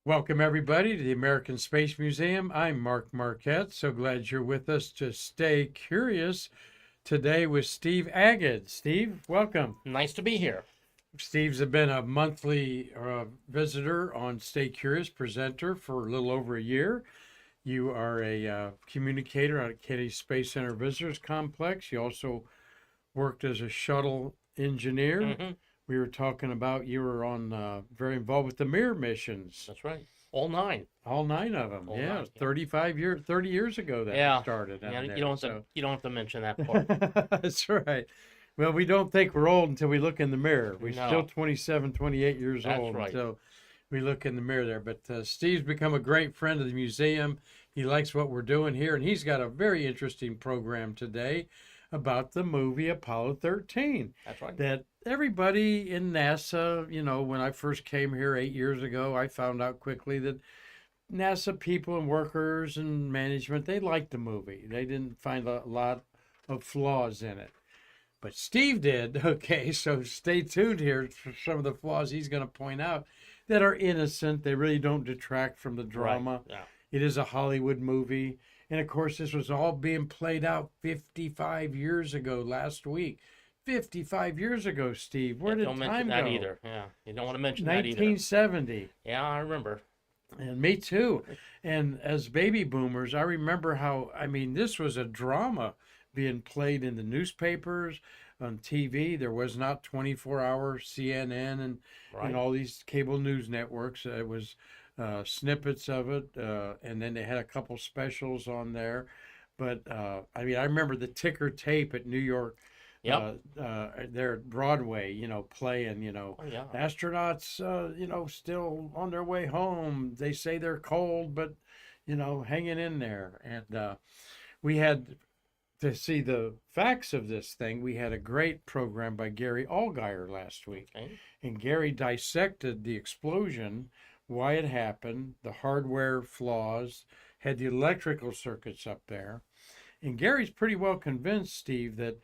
Welcome, everybody, to the American Space Museum. I'm Mark Marquette. So glad you're with us to stay curious today with Steve Agid. Steve, welcome. Nice to be here. Steve's been a monthly visitor on Stay Curious, presenter for a little over a year. You are a communicator at Kennedy Space Center Visitors Complex. You also worked as a shuttle engineer. hmm We were talking about you were on very involved with the Mir missions. That's right. All nine. All nine of them. All Yeah, nine. Yeah. 30 years ago that Yeah. started Yeah. down You there. don't have to. So You don't have to mention that part. that's right. Well, we don't think we're old until we look in the mirror. We're still No. 27, 28 years That's old right. until we look in the mirror there. But Steve's become a great friend of the museum. He likes what we're doing here, and he's got a very interesting program today about the movie Apollo 13 That's right. that everybody in NASA, when I first came here 8 years ago, I found out quickly that NASA people and workers and management, they liked the movie. They didn't find a lot of flaws in it. But Steve did. Okay, so stay tuned here for some of the flaws he's going to point out that are innocent. They really don't detract from the Right. drama. Yeah. It is a Hollywood movie. And of course, this was all being played out 55 years ago last week. 55 years ago, Steve. Where Yeah, did don't time mention that go? either. Yeah. You don't want to mention that either. 1970. Yeah, I remember. And me too. And as baby boomers, I remember how, this was a drama being played in the newspapers, on TV. There was not 24-hour CNN and Right. all these cable news networks. It was snippets of it. And then they had a couple specials on there. But I remember the ticker tape at New York Yep. there at Broadway, playing, Oh yeah. astronauts, still on their way home. They say they're cold, but, hanging in there. And we had to see the facts of this thing. We had a great program by Gary Allgaier last week. Okay. And Gary dissected the explosion, why it happened, the hardware flaws, had the electrical circuits up there. And Gary's pretty well convinced, Steve, that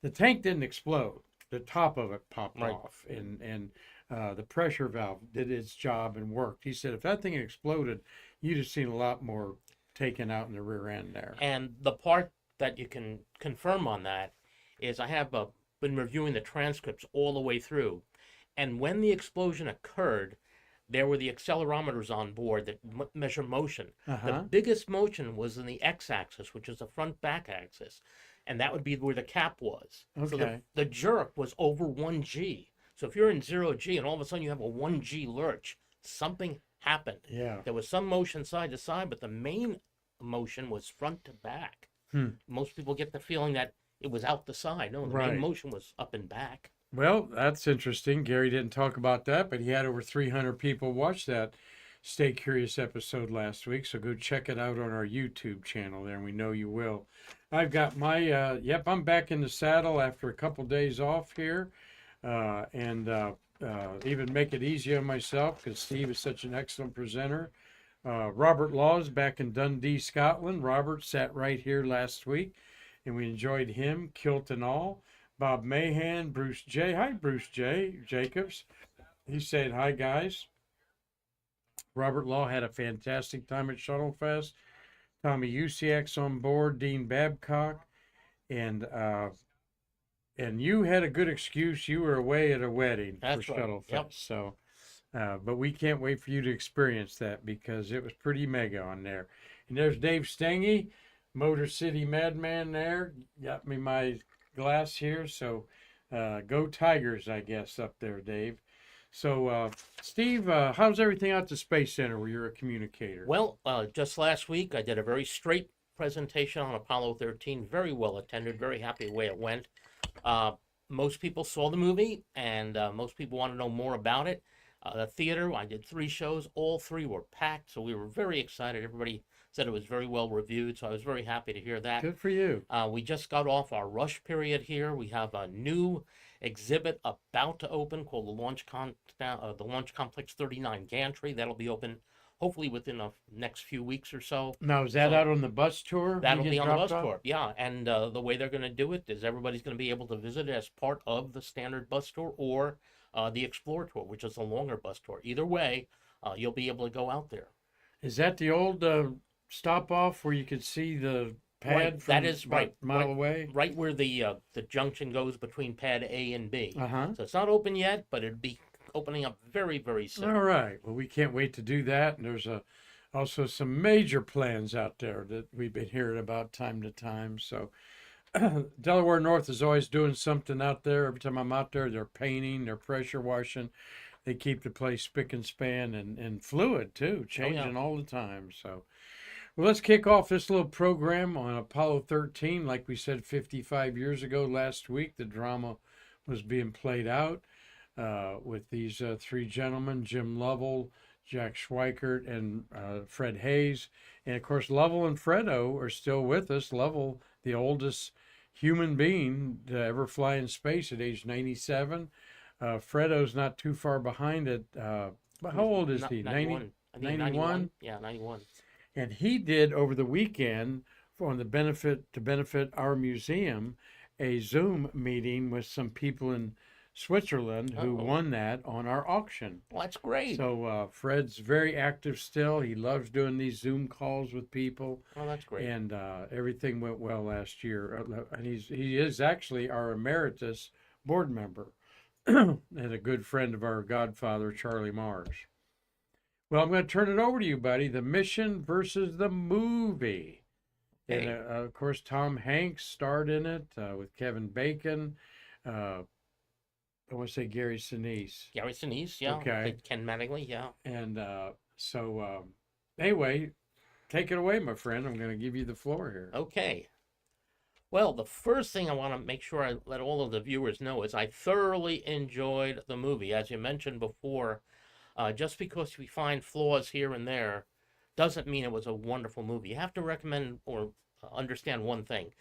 the tank didn't explode. The top of it popped Right. off, and the pressure valve did its job and worked. He said if that thing had exploded, you'd have seen a lot more taken out in the rear end there. And the part that you can confirm on that is I have been reviewing the transcripts all the way through, and when the explosion occurred, there were the accelerometers on board that measure motion. The Uh-huh. biggest motion was in the x-axis, which is the front-back axis, and that would be where the cap was. So Okay. the jerk was over 1G. So if you're in 0G and all of a sudden you have a 1G lurch, something happened. Yeah. There was some motion side to side, but the main motion was front to back. Hmm. Most people get the feeling that it was out the side. No, the Right. main motion was up and back. Well, that's interesting. Gary didn't talk about that, but he had over 300 people watch that Stay Curious episode last week. So go check it out on our YouTube channel there, and we know you will. I've got my, I'm back in the saddle after a couple days off here, and even make it easy on myself because Steve is such an excellent presenter. Robert Laws back in Dundee, Scotland. Robert sat right here last week, and we enjoyed him, kilt and all. Bob Mahan, Bruce J. Hi, Bruce J. Jacobs. He said, hi, guys. Robert Law had a fantastic time at Shuttle Fest. Tommy Usiak's on board, Dean Babcock, and you had a good excuse. You were away at a wedding That's for right. Shuttle Yep. Fest. So, but we can't wait for you to experience that because it was pretty mega on there. And there's Dave Stengy, Motor City Madman there. Got me my glass here. So go Tigers, I guess, up there, Dave. So, Steve, how's everything out at the Space Center where you're a communicator? Well, just last week I did a very straight presentation on Apollo 13, very well attended, very happy the way it went. Most people saw the movie, and most people want to know more about it. The theater, I did 3 shows, all 3 were packed, so we were very excited. Everybody said it was very well reviewed, so I was very happy to hear that. Good for you. We just got off our rush period here. We have a new exhibit about to open called the Launch Complex 39 Gantry. That'll be open hopefully within the next few weeks or so. Now, is that So out on the bus tour? that'll You be get on the dropped bus off? tour. Yeah, and the way they're going to do it is everybody's going to be able to visit it as part of the standard bus tour or the Explore tour, which is a longer bus tour. Either way, you'll be able to go out there. Is that the old stop off where you could see the pad Right, from that is about right, a mile right, away? right where the junction goes between pad A and B. Uh-huh. So it's not open yet, but it'll be opening up very, very soon. All right. Well, we can't wait to do that. And there's also some major plans out there that we've been hearing about time to time. So Delaware North is always doing something out there. Every time I'm out there, they're painting, they're pressure washing. They keep the place spick and span and fluid too, changing all the time. So, well, let's kick off this little program on Apollo 13. Like we said 55 years ago last week, the drama was being played out with these three gentlemen, Jim Lovell, Jack Schweikert, and Fred Hayes. And of course, Lovell and Fredo are still with us. Lovell, the oldest human being to ever fly in space at age 97. Fredo's not too far behind it. But how old is he? 91. I think 91? Yeah, 91. And he did over the weekend for the benefit our museum a Zoom meeting with some people in Switzerland who won that on our auction. Well, that's great. So Fred's very active still. He loves doing these Zoom calls with people. Oh, that's great. And everything went well last year. And he is actually our emeritus board member and a good friend of our godfather, Charlie Mars. Well, I'm going to turn it over to you, buddy. The mission versus the movie. Okay. And of course, Tom Hanks starred in it with Kevin Bacon. I want to say Gary Sinise. Gary Sinise, yeah. Okay. Ken Mattingly, yeah. And anyway, take it away, my friend. I'm going to give you the floor here. Okay. Well, the first thing I want to make sure I let all of the viewers know is I thoroughly enjoyed the movie. As you mentioned before, just because we find flaws here and there doesn't mean it was a wonderful movie. You have to recommend or understand one thing.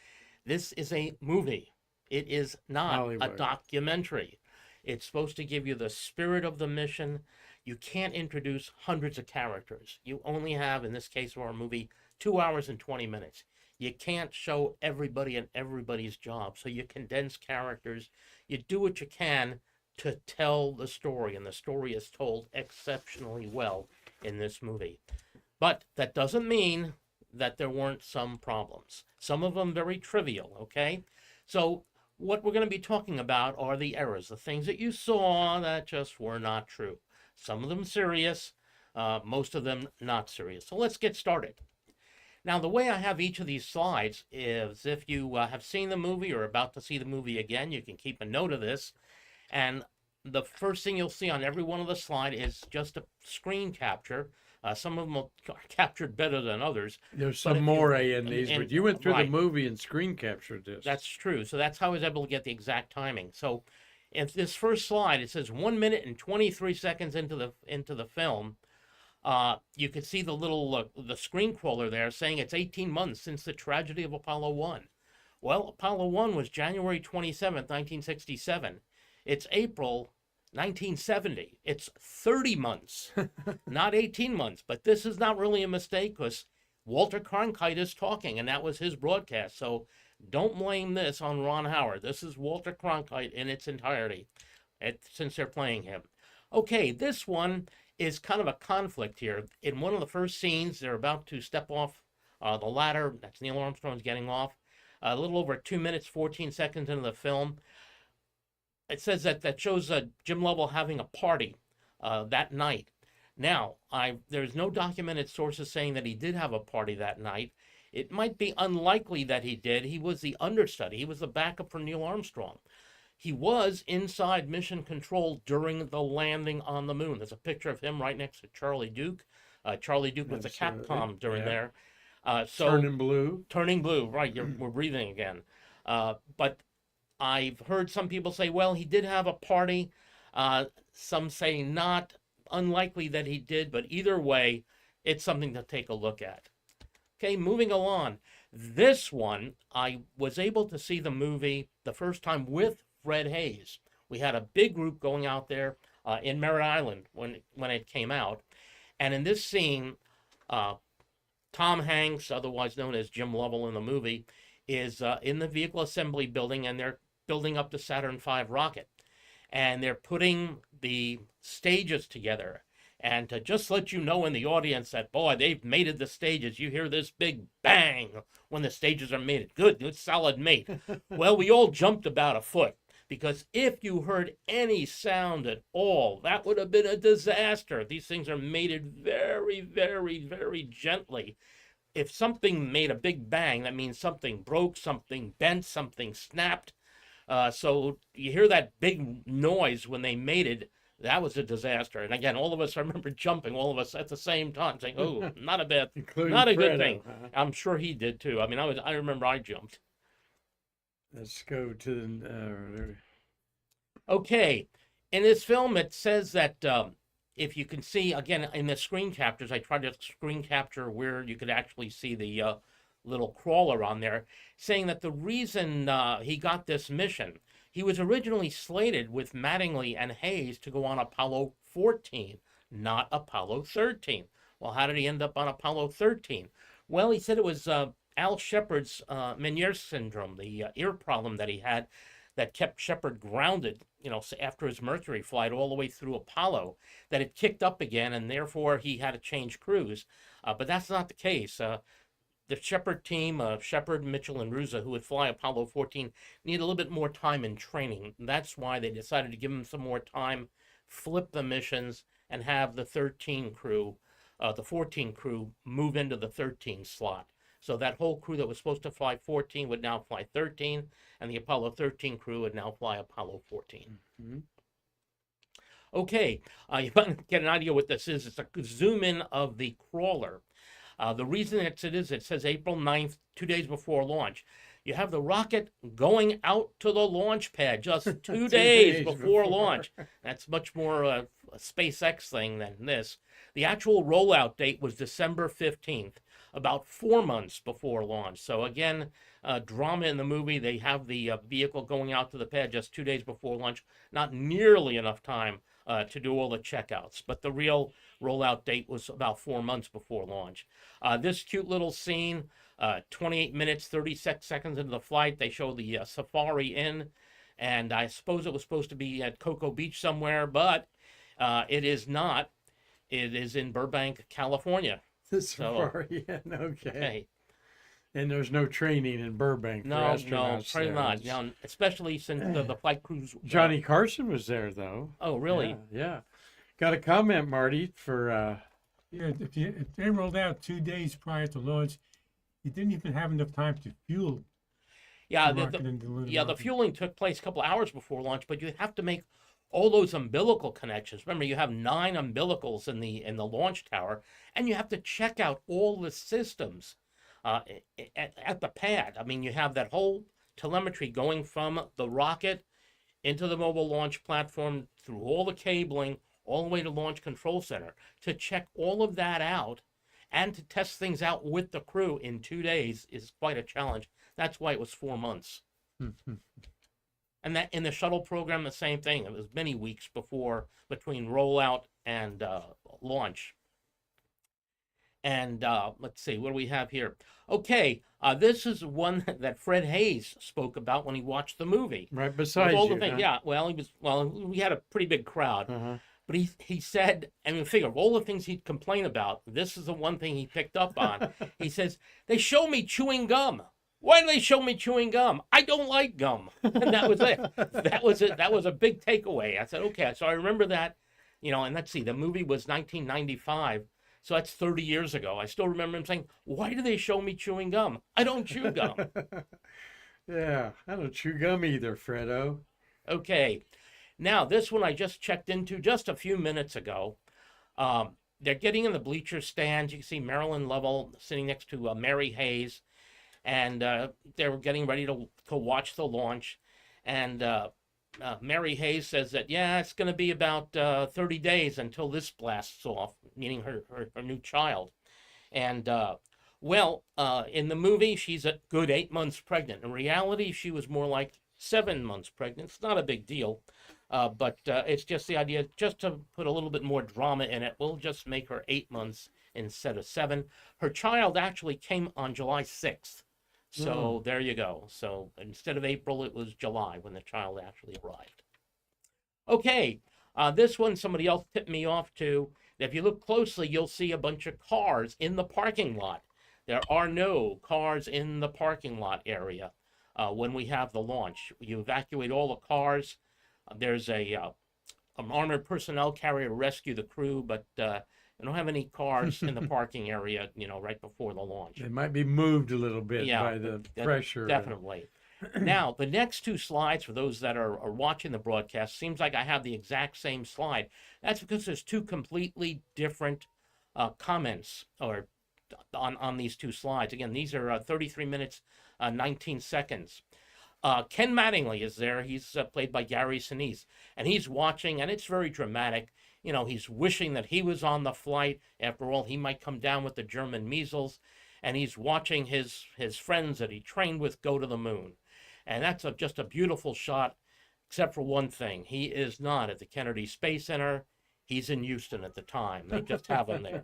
This is a movie. It is not Hollywood. a documentary. It's supposed to give you the spirit of the mission. You can't introduce hundreds of characters. You only have, in this case of our movie, 2 hours and 20 minutes. You can't show everybody and everybody's job. So you condense characters. You do what you can to tell the story. And the story is told exceptionally well in this movie. But that doesn't mean that there weren't some problems. Some of them very trivial, okay? So what we're going to be talking about are the errors, the things that you saw that just were not true. Some of them serious, most of them not serious. So let's get started. Now, the way I have each of these slides is if you have seen the movie or about to see the movie again, you can keep a note of this. And the first thing you'll see on every one of the slide is just a screen capture. Some of them are captured better than others. There's some more in these, and but you went through right. the movie and screen captured this. That's true. So that's how I was able to get the exact timing. So in this first slide, it says 1 minute and 23 seconds into the film. You can see the little the screen crawler there saying it's 18 months since the tragedy of Apollo 1. Well, Apollo 1 was January 27th, 1967. It's April 1970. It's 30 months, not 18 months. But this is not really a mistake because Walter Cronkite is talking, and that was his broadcast. So don't blame this on Ron Howard. This is Walter Cronkite in its entirety, since they're playing him. Okay, this one is kind of a conflict here. In one of the first scenes, they're about to step off the ladder. That's Neil Armstrong's getting off. A little over 2 minutes, 14 seconds into the film. It says that shows Jim Lovell having a party that night. Now, there's no documented sources saying that he did have a party that night. It might be unlikely that he did. He was the understudy. He was the backup for Neil Armstrong. He was inside mission control during the landing on the moon. There's a picture of him right next to Charlie Duke. Charlie Duke was the Capcom during there. Turning blue. Turning blue, right. We're breathing again. But I've heard some people say, well, he did have a party. Some say not. Unlikely that he did, but either way, it's something to take a look at. Okay, moving along. This one, I was able to see the movie the first time with Fred Hayes. We had a big group going out there in Merritt Island when it came out. And in this scene, Tom Hanks, otherwise known as Jim Lovell in the movie, is in the vehicle assembly building, and they're building up the Saturn V rocket. And they're putting the stages together. And to just let you know in the audience that, boy, they've mated the stages. You hear this big bang when the stages are mated. Good, solid mate. Well, we all jumped about a foot, because if you heard any sound at all, that would have been a disaster. These things are mated very, very, very gently. If something made a big bang, that means something broke, something bent, something snapped. So you hear that big noise when they mated. That was a disaster. And again, all of us, I remember jumping, all of us at the same time, saying, "Oh, not a bad, not a good thing." I'm sure he did too. I mean, I remember I jumped. Let's go to the. Okay, in this film, it says that if you can see, again, in the screen captures, I tried to screen capture where you could actually see the little crawler on there, saying that the reason he got this mission, he was originally slated with Mattingly and Hayes to go on Apollo 14, not Apollo 13. Well, how did he end up on Apollo 13? Well, he said it was Al Shepard's Meniere syndrome, the ear problem that he had, that kept Shepard grounded, after his Mercury flight all the way through Apollo, that it kicked up again, and therefore he had to change crews. But that's not the case. The Shepard team, Shepard, Mitchell, and Ruza, who would fly Apollo 14, need a little bit more time in training. That's why they decided to give them some more time, flip the missions, and have the 14 crew move into the 13 slot. So that whole crew that was supposed to fly 14 would now fly 13, and the Apollo 13 crew would now fly Apollo 14. Mm-hmm. Okay, you want to get an idea what this is. It's a zoom in of the crawler. The reason it says April 9th, 2 days before launch. You have the rocket going out to the launch pad just 2 days before launch. That's much more a SpaceX thing than this. The actual rollout date was December 15th, about 4 months before launch. So again, drama in the movie. They have the vehicle going out to the pad just 2 days before launch. Not nearly enough time to do all the checkouts, but the real rollout date was about 4 months before launch. This cute little scene, 28 minutes, 36 seconds into the flight, they show the Safari Inn, and I suppose it was supposed to be at Cocoa Beach somewhere, but it is not. It is in Burbank, California. The Safari Inn, okay. And there's no training in Burbank for astronauts. No, probably not. Yeah, especially since the flight crews. Johnny Carson was there, though. Oh, really? Yeah. Got a comment, Marty, for... Yeah, if they rolled out 2 days prior to launch, you didn't even have enough time to fuel. Yeah, the fueling took place a couple hours before launch, but you have to make all those umbilical connections. Remember, you have 9 umbilicals in the launch tower, and you have to check out all the systems at the pad. I mean, you have that whole telemetry going from the rocket into the mobile launch platform, through all the cabling, all the way to Launch Control Center, to check all of that out and to test things out with the crew in 2 days is quite a challenge. That's why it was 4 months. And that in the shuttle program, the same thing. It was many weeks between rollout and launch. And let's see, what do we have here? Okay, this is one that Fred Hayes spoke about when he watched the movie. Right beside you. Huh? Yeah, well, we had a pretty big crowd. Uh-huh. But he said, and figure of all the things he'd complain about, this is the one thing he picked up on. He says, they show me chewing gum. Why do they show me chewing gum? I don't like gum. And that was it. That was it. That was a big takeaway. I said, okay. So I remember that, and let's see, the movie was 1995. So that's 30 years ago. I still remember him saying, why do they show me chewing gum? I don't chew gum. Yeah, I don't chew gum either, Fredo. Okay. Now, this one I just checked into just a few minutes ago. They're getting in the bleacher stands. You can see Marilyn Lovell sitting next to Mary Hayes. And they're getting ready to watch the launch. And Mary Hayes says that, yeah, it's going to be about 30 days until this blasts off, meaning her new child. And, in the movie, she's a good 8 months pregnant. In reality, she was more like 7 months pregnant. It's not a big deal. But it's just the idea, just to put a little bit more drama in it, we'll just make her 8 months instead of 7. Her child actually came on July 6th. So there you go. So instead of April, it was July when the child actually arrived. Okay, This one, somebody else tipped me off to. If you look closely, you'll see a bunch of cars in the parking lot. There are no cars in the parking lot area when we have the launch. You evacuate all the cars. There's an armored personnel carrier to rescue the crew, but we don't have any cars in the parking area, right before the launch. It might be moved a little bit Yeah, by the pressure. Definitely. Now, the next two slides, for those that are watching the broadcast, seems like I have the exact same slide. That's because there's two completely different comments or on these two slides. Again, these are 33 minutes, 19 seconds. Ken Mattingly is there. He's played by Gary Sinise, and he's watching, and it's very dramatic. He's wishing that he was on the flight. After all, he might come down with the German measles, and he's watching his friends that he trained with go to the moon. And that's just a beautiful shot, except for one thing. He is not at the Kennedy Space Center. He's in Houston at the time. They just have him there.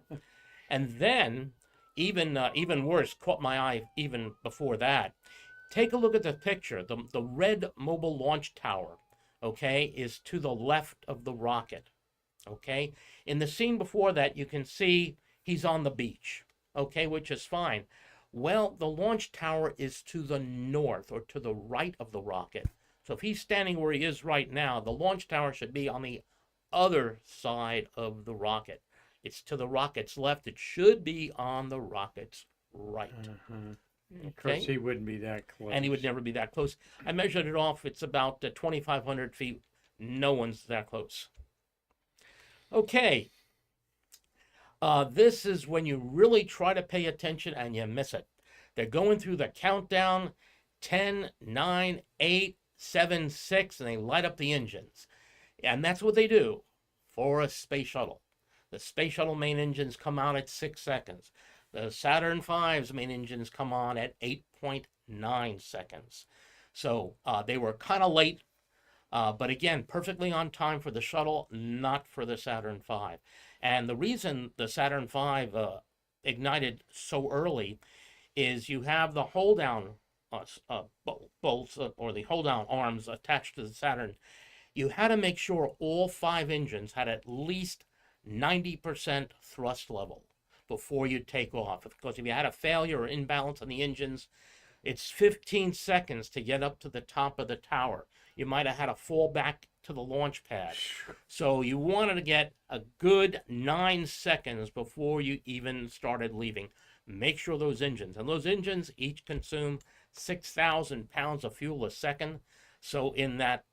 And then, even worse, caught my eye even before that. Take a look at the picture. The red mobile launch tower, okay, is to the left of the rocket, okay? In the scene before that, you can see he's on the beach, okay, which is fine. Well, the launch tower is to the north or to the right of the rocket. So if he's standing where he is right now, the launch tower should be on the other side of the rocket. It's to the rocket's left. It should be on the rocket's right. Of course, he wouldn't be that close. And he would never be that close. I measured it off. It's about 2,500 feet. No one's that close. Okay. This is when you really try to pay attention and you miss it. They're going through the countdown, 10, 9, 8, 7, 6, and they light up the engines. And that's what they do for a space shuttle. The space shuttle main engines come out at 6 seconds. The Saturn V's main engines come on at 8.9 seconds. So they were kind of late, but again, perfectly on time for the shuttle, not for the Saturn V. And the reason the Saturn V ignited so early is you have the hold down bolts or the hold down arms attached to the Saturn. You had to make sure all 5 engines had at least 90% thrust level before you take off. Because if you had a failure or imbalance on the engines, it's 15 seconds to get up to the top of the tower. You might have had to fall back to the launch pad. So you wanted to get a good 9 seconds before you even started leaving. Make sure those engines, and those engines each consume 6,000 pounds of fuel a second. So in that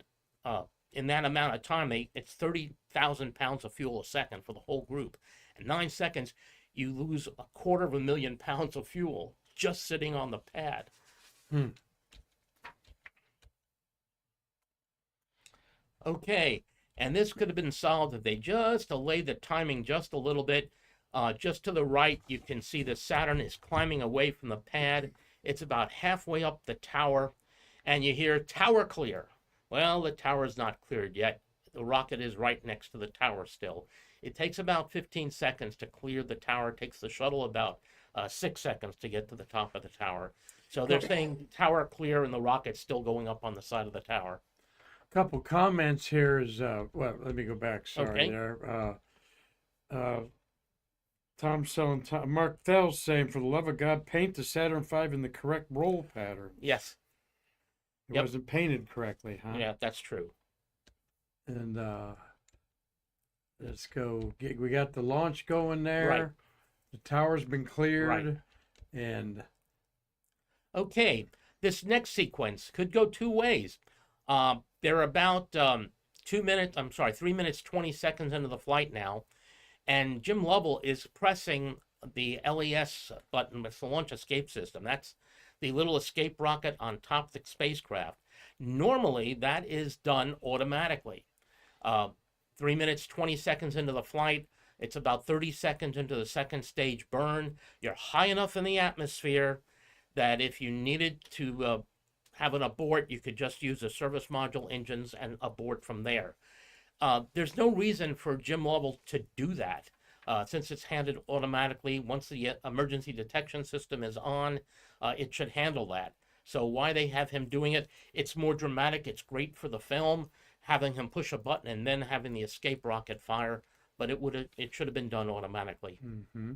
amount of time, it's 30,000 pounds of fuel a second for the whole group. In 9 seconds, you lose 250,000 pounds of fuel just sitting on the pad. Okay, and this could have been solved if they just delayed the timing just a little bit. Just to the right, you can see the Saturn is climbing away from the pad. It's about halfway up the tower, and you hear tower clear. Well, the tower is not cleared yet. The rocket is right next to the tower still. It takes about 15 seconds to clear the tower. It takes the shuttle about 6 seconds to get to the top of the tower. So they're saying tower clear and the rocket's still going up on the side of the tower. Couple comments here is, well, let me go back. Sorry Okay. there. Mark Thell's saying, for the love of God, paint the Saturn V in the correct roll pattern. Yes. It Yep. wasn't painted correctly, huh? Yeah, that's true. And let's go. We got the launch going there. Right. The tower's been cleared. Right. And Okay, this next sequence could go two ways. They're about 3 minutes, 20 seconds into the flight now. And Jim Lovell is pressing the LES button. It's the launch escape system. That's the little escape rocket on top of the spacecraft. Normally, that is done automatically. 3 minutes, 20 seconds into the flight, it's about 30 seconds into the second stage burn. You're high enough in the atmosphere that if you needed to have an abort, you could just use the service module engines and abort from there. There's no reason for Jim Lovell to do that. Since it's handled automatically, once the emergency detection system is on, it should handle that. So why they have him doing it, it's more dramatic, it's great for the film. having him push a button and then having the escape rocket fire, but it should have been done automatically. Hmm.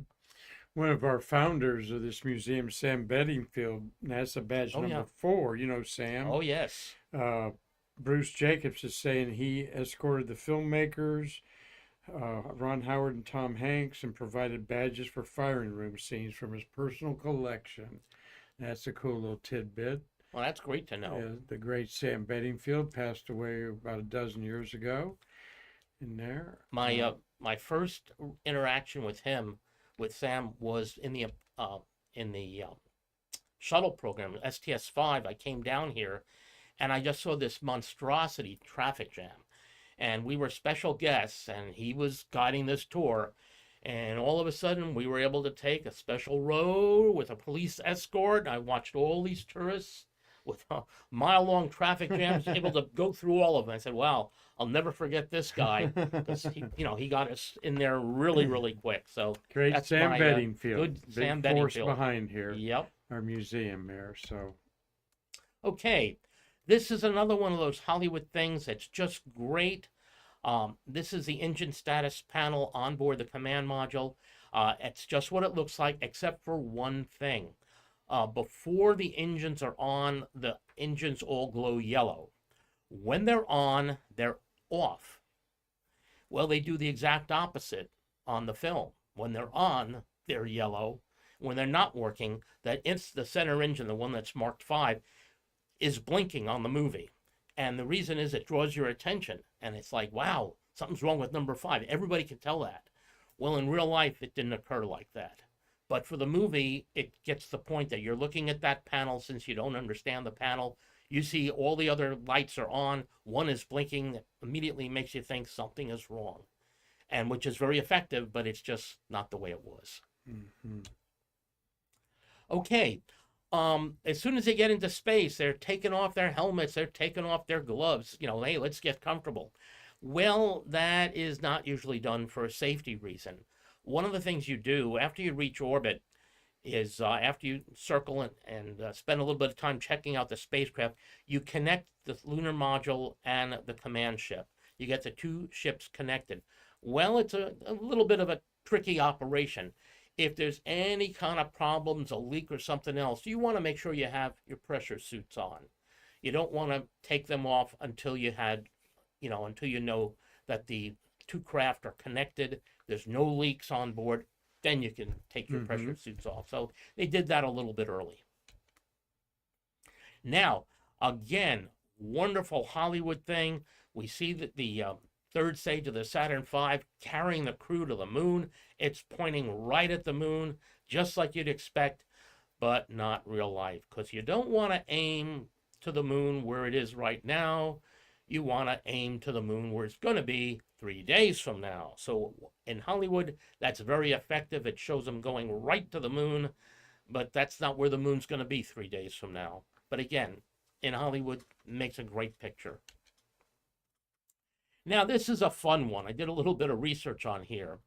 One of our founders of this museum, Sam Bedingfield, NASA badge Oh, number yeah. 4. You know Sam. Oh, yes. Bruce Jacobs is saying he escorted the filmmakers, Ron Howard and Tom Hanks, and provided badges for firing room scenes from his personal collection. That's a cool little tidbit. Well, that's great to know. The great Sam Bedingfield passed away about a dozen years ago. In there, My first interaction with Sam, was in the shuttle program, STS-5. I came down here, and I just saw this monstrosity traffic jam, and we were special guests, and he was guiding this tour, and all of a sudden we were able to take a special road with a police escort. I watched all these tourists with mile-long traffic jams, able to go through all of them. I said, "Wow, I'll never forget this guy," because he got us in there really, really quick. So great that's Sam my, Bedingfield, good big Sam force Bedingfield. behind here. Yep. Our museum there. So Okay, this is another one of those Hollywood things that's just great. This is the engine status panel on board the command module. It's just what it looks like, except for one thing. Before the engines are on, the engines all glow yellow. When they're on, they're off. Well, they do the exact opposite on the film. When they're on, they're yellow. When they're not working, the center engine, the one that's marked 5, is blinking on the movie. And the reason is it draws your attention. And it's like, wow, something's wrong with number 5. Everybody can tell that. Well, in real life, it didn't occur like that. But for the movie, it gets the point that you're looking at that panel. Since you don't understand the panel, you see all the other lights are on. One is blinking, immediately makes you think something is wrong. And which is very effective, but it's just not the way it was. mm-hmm. Okay. As soon as they get into space, they're taking off their helmets, they're taking off their gloves, hey, let's get comfortable. Well, that is not usually done for a safety reason. One of the things you do after you reach orbit is after you circle and spend a little bit of time checking out the spacecraft, you connect the lunar module and the command ship. You get the two ships connected. Well, it's a little bit of a tricky operation. If there's any kind of problems, a leak or something else, you want to make sure you have your pressure suits on. You don't want to take them off until you know that the two craft are connected, there's no leaks on board, then you can take your pressure suits off. So they did that a little bit early. Now, again, wonderful Hollywood thing. We see that the third stage of the Saturn V carrying the crew to the moon. It's pointing right at the moon, just like you'd expect, but not real life, because you don't want to aim to the moon where it is right now. You want to aim to the moon where it's going to be 3 days from now. So in Hollywood, that's very effective. It shows them going right to the moon, but that's not where the moon's going to be 3 days from now. But again, in Hollywood, makes a great picture. Now, this is a fun one. I did a little bit of research on here.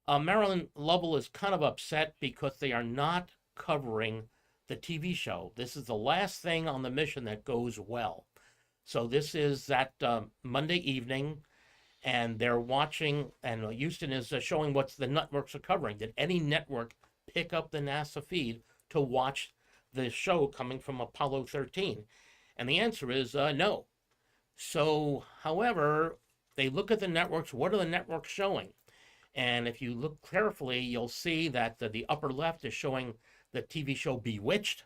Marilyn Lovell is kind of upset because they are not covering the TV show. This is the last thing on the mission that goes well. So this is that Monday evening, and they're watching, and Houston is showing what the networks are covering. Did any network pick up the NASA feed to watch the show coming from Apollo 13? And the answer is no. So, however, they look at the networks. What are the networks showing? And if you look carefully, you'll see that the upper left is showing the TV show Bewitched.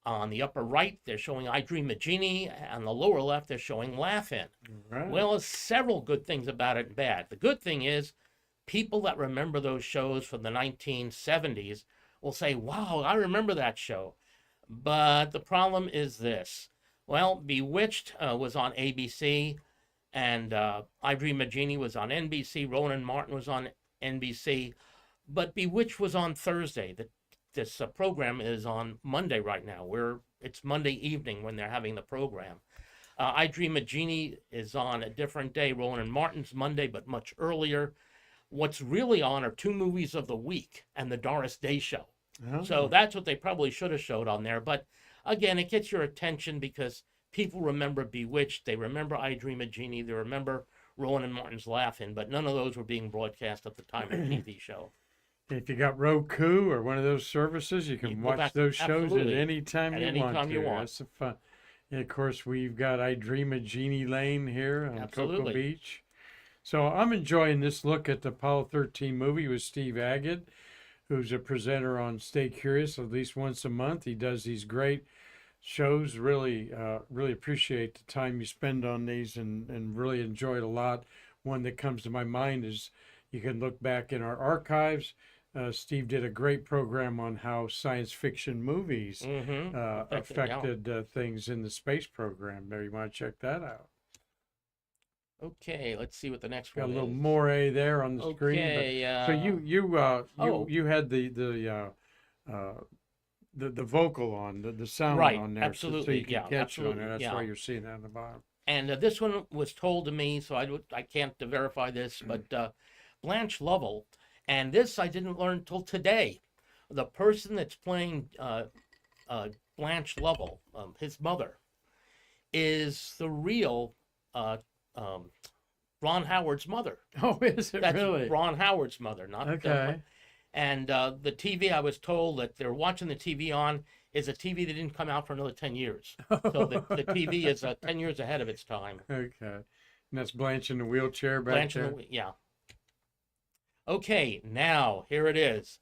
On the upper right, they're showing I Dream of Jeannie. On the lower left, they're showing Laugh-In. Right. Well, there's several good things about it and bad. The good thing is people that remember those shows from the 1970s will say, wow, I remember that show. But the problem is this. Well, Bewitched was on ABC, and I Dream of Jeannie was on NBC. Rowan Martin was on NBC. But Bewitched was on Thursday. This program is on Monday right now, where it's Monday evening when they're having the program. I Dream of Jeannie is on a different day. Rowan Martin's Monday, but much earlier. What's really on are 2 movies of the week and the Doris Day Show. Oh. So that's what they probably should have showed on there. But again, it gets your attention because people remember Bewitched, they remember I Dream of Jeannie, they remember Rowan and Martin's Laughing, but none of those were being broadcast at the time of the TV show. If you got Roku or one of those services, you You can can go watch back- those shows absolutely. at any time At you any want time to. you want. That's the fun. And of course, we've got I Dream of Jeannie Lane here on Cocoa Absolutely. Beach. So I'm enjoying this look at the Apollo 13 movie with Steve Agid, who's a presenter on Stay Curious at least once a month. He does these great shows. Really appreciate the time you spend on these and really enjoy it a lot. One that comes to my mind is you can look back in our archives. Steve did a great program on how science fiction movies affected things in the space program. There, you want to check that out. Okay, let's see what the next Got a one little is. moire there on the screen. Okay, But, so you had the vocal on the sound Right, on there, so absolutely, you can yeah, catch it on absolutely, there. That's yeah. why you're seeing that on the bottom. And this one was told to me, so I can't verify this, but Blanche Lovell, and this I didn't learn until today. The person that's playing Blanche Lovell, his mother, is the real Ron Howard's mother. Oh, is it That's really? Ron Howard's mother, not Okay. and the TV, I was told that they're watching the TV on is a TV that didn't come out for another 10 years. So the TV is 10 years ahead of its time. Okay. And that's Blanche in the wheelchair back Blanche there. yeah. Okay, now here it is.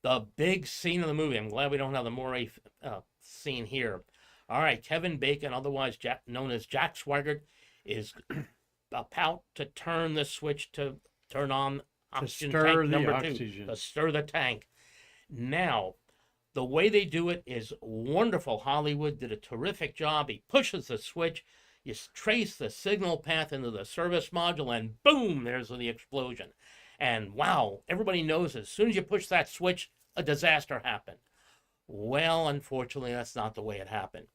The big scene of the movie. I'm glad we don't have the Moray scene here. All right, Kevin Bacon, otherwise known as Jack Swigert, is about to turn the switch to turn on oxygen stir tank the number oxygen. 2. To stir the tank. Now, the way they do it is wonderful. Hollywood did a terrific job. He pushes the switch. You trace the signal path into the service module, and boom, there's the explosion. And wow, everybody knows as soon as you push that switch, a disaster happened. Well, unfortunately, that's not the way it happened.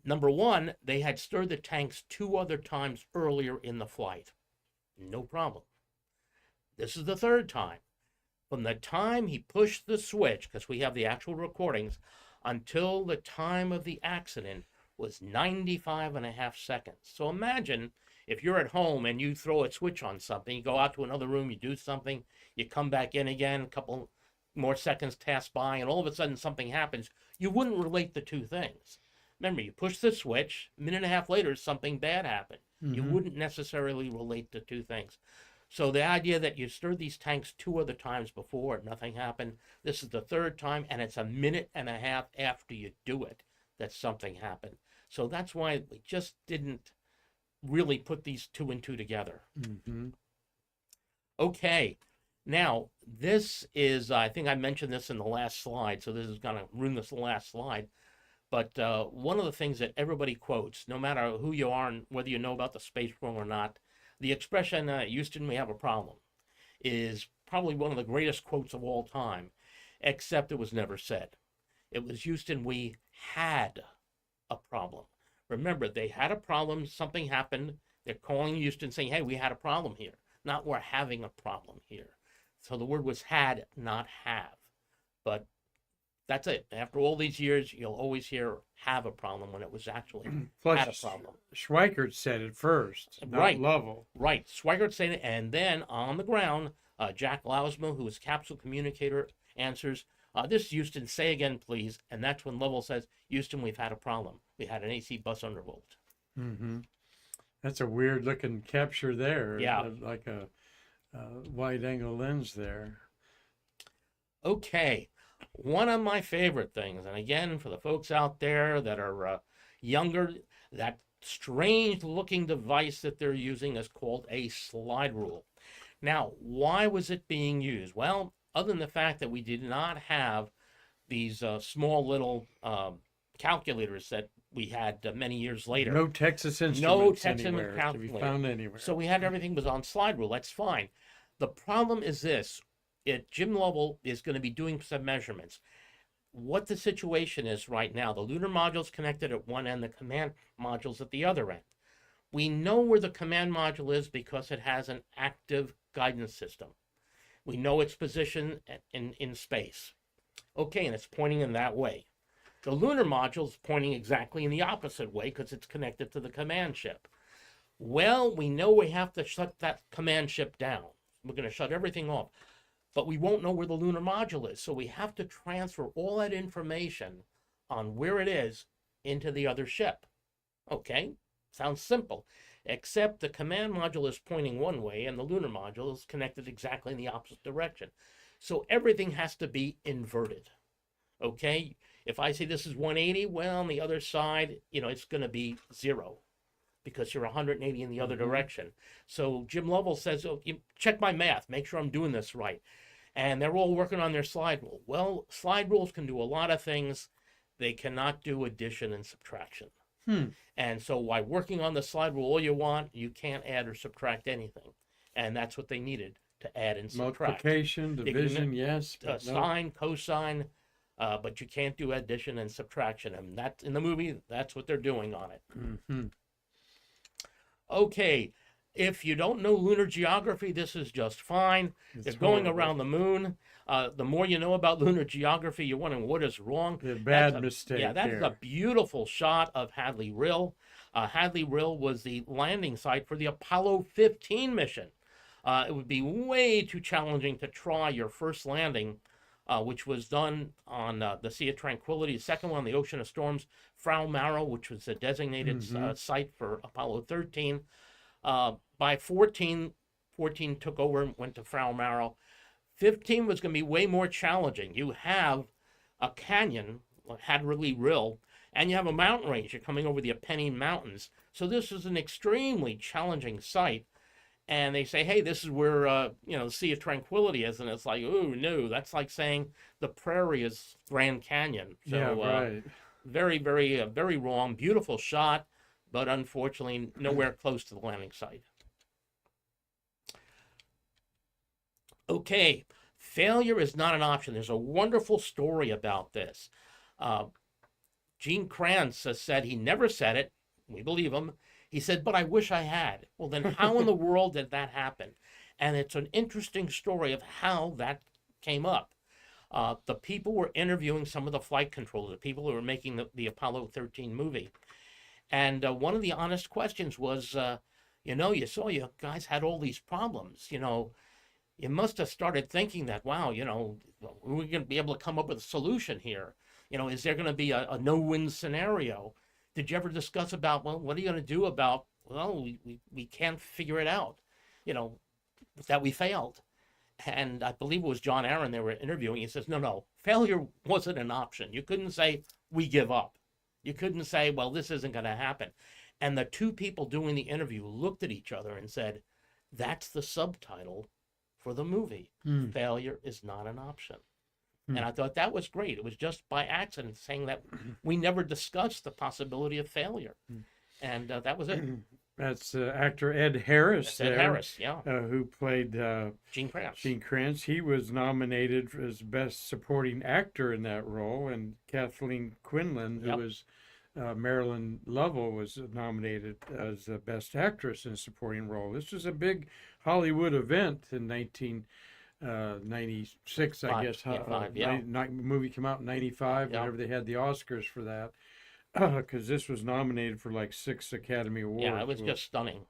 Number one, they had stirred the tanks 2 other times earlier in the flight. No problem. This is the 3rd time. From the time he pushed the switch, because we have the actual recordings, until the time of the accident was 95.5 seconds. So imagine if you're at home and you throw a switch on something, you go out to another room, you do something, you come back in again, a couple more seconds pass by, and all of a sudden something happens. You wouldn't relate the 2 things. Remember, you push the switch, a minute and a half later, something bad happened. You wouldn't necessarily relate the 2 things. So the idea that you stirred these tanks 2 other times before, nothing happened. This is the 3rd time, and it's a minute and a half after you do it that something happened. So that's why we just didn't really put these 2 and 2 together. Okay, now this is, I think I mentioned this in the last slide, so this is going to ruin this last slide. But one of the things that everybody quotes, no matter who you are and whether you know about the space program or not, the expression, Houston, we have a problem, is probably one of the greatest quotes of all time, except it was never said. It was, Houston, we had a problem. Remember, they had a problem, something happened, they're calling Houston saying, hey, we had a problem here, not we're having a problem here. So the word was had, not have. But that's it. After all these years, you'll always hear have a problem when it was actually Plus, had a problem. Schweikert said it first, not Right. Lovell. Right. Swigert said it, and then on the ground, Jack Lausma, who is capsule communicator, answers, this is Houston, say again, please. And that's when Lovell says, Houston, we've had a problem. We had an AC bus undervolt. That's a weird looking capture there. Yeah. Like a wide angle lens there. Okay. One of my favorite things, and again, for the folks out there that are younger, that strange looking device that they're using is called a slide rule. Now, why was it being used? Well, other than the fact that we did not have these small little calculators that we had many years later. No Texas Instruments No Texas anywhere to be calculator. found anywhere. So we had everything was on slide rule. That's fine. The problem is this. Jim Lovell is going to be doing some measurements. What the situation is right now, the lunar module's connected at one end, the command module's at the other end. We know where the command module is because it has an active guidance system. We know its position in space. Okay, and it's pointing in that way. The lunar module is pointing exactly in the opposite way because it's connected to the command ship. Well, we know we have to shut that command ship down. We're going to shut everything off, but we won't know where the lunar module is. So we have to transfer all that information on where it is into the other ship. Okay, sounds simple, except the command module is pointing one way and the lunar module is connected exactly in the opposite direction. So everything has to be inverted. Okay, if I say this is 180, well, on the other side, it's going to be 0 because you're 180 in the other direction. So Jim Lovell says, oh, check my math, make sure I'm doing this right. And they're all working on their slide rule. Well, slide rules can do a lot of things. They cannot do addition and subtraction. And so while working on the slide rule all you want, you can't add or subtract anything. And that's what they needed to add and subtract. Multiplication, division, yes. Sine, cosine, but you can't do addition and subtraction. And that in the movie, that's what they're doing on it. Mm-hmm. Okay, if you don't know lunar geography, this is just fine. They're going around the moon. The more you know about lunar geography, you're wondering what is wrong. A bad mistake. Yeah, that's a beautiful shot of Hadley Rill. Hadley Rill was the landing site for the Apollo 15 mission. It would be way too challenging to try your first landing, which was done on the Sea of Tranquility. The second one, the Ocean of Storms, Frau Maro, which was a designated site for Apollo 13. By 14 took over and went to Frau Maro. 15 was going to be way more challenging. You have a canyon, Hadley Rill, and you have a mountain range. You're coming over the Apennine Mountains. So this is an extremely challenging site. And they say, hey, this is where, the Sea of Tranquility is. And it's like, oh, no, that's like saying the prairie is Grand Canyon. So, yeah, right. Very, very, very wrong. Beautiful shot, but unfortunately nowhere close to the landing site. Okay, failure is not an option. There's a wonderful story about this. Gene Kranz has said he never said it. We believe him. He said, but I wish I had. Well, then how in the world did that happen? And it's an interesting story of how that came up. The people were interviewing some of the flight controllers, the people who were making the Apollo 13 movie. And one of the honest questions was, you saw you guys had all these problems. You must have started thinking that, wow, we're going to be able to come up with a solution here. Is there going to be a no-win scenario? Did you ever discuss about, well, what are you going to do about, well, we can't figure it out, that we failed? And I believe it was John Aaron they were interviewing. He says, no, failure wasn't an option. You couldn't say, we give up. You couldn't say, well, this isn't going to happen. And the two people doing the interview looked at each other and said, that's the subtitle for the movie. Failure is not an option. And I thought that was great. It was just by accident saying that we never discussed the possibility of failure. And that was it. That's actor Ed Harris. Ed Harris, yeah. Who played Gene Kranz. Gene Kranz. He was nominated as Best Supporting Actor in that role. And Kathleen Quinlan, who was Marilyn Lovell, was nominated as Best Actress in a Supporting Role. This was a big Hollywood event in 1996, I guess. Movie came out in 95, whenever they had the Oscars for that. Because this was nominated for like 6 Academy Awards. Yeah, it was just stunning.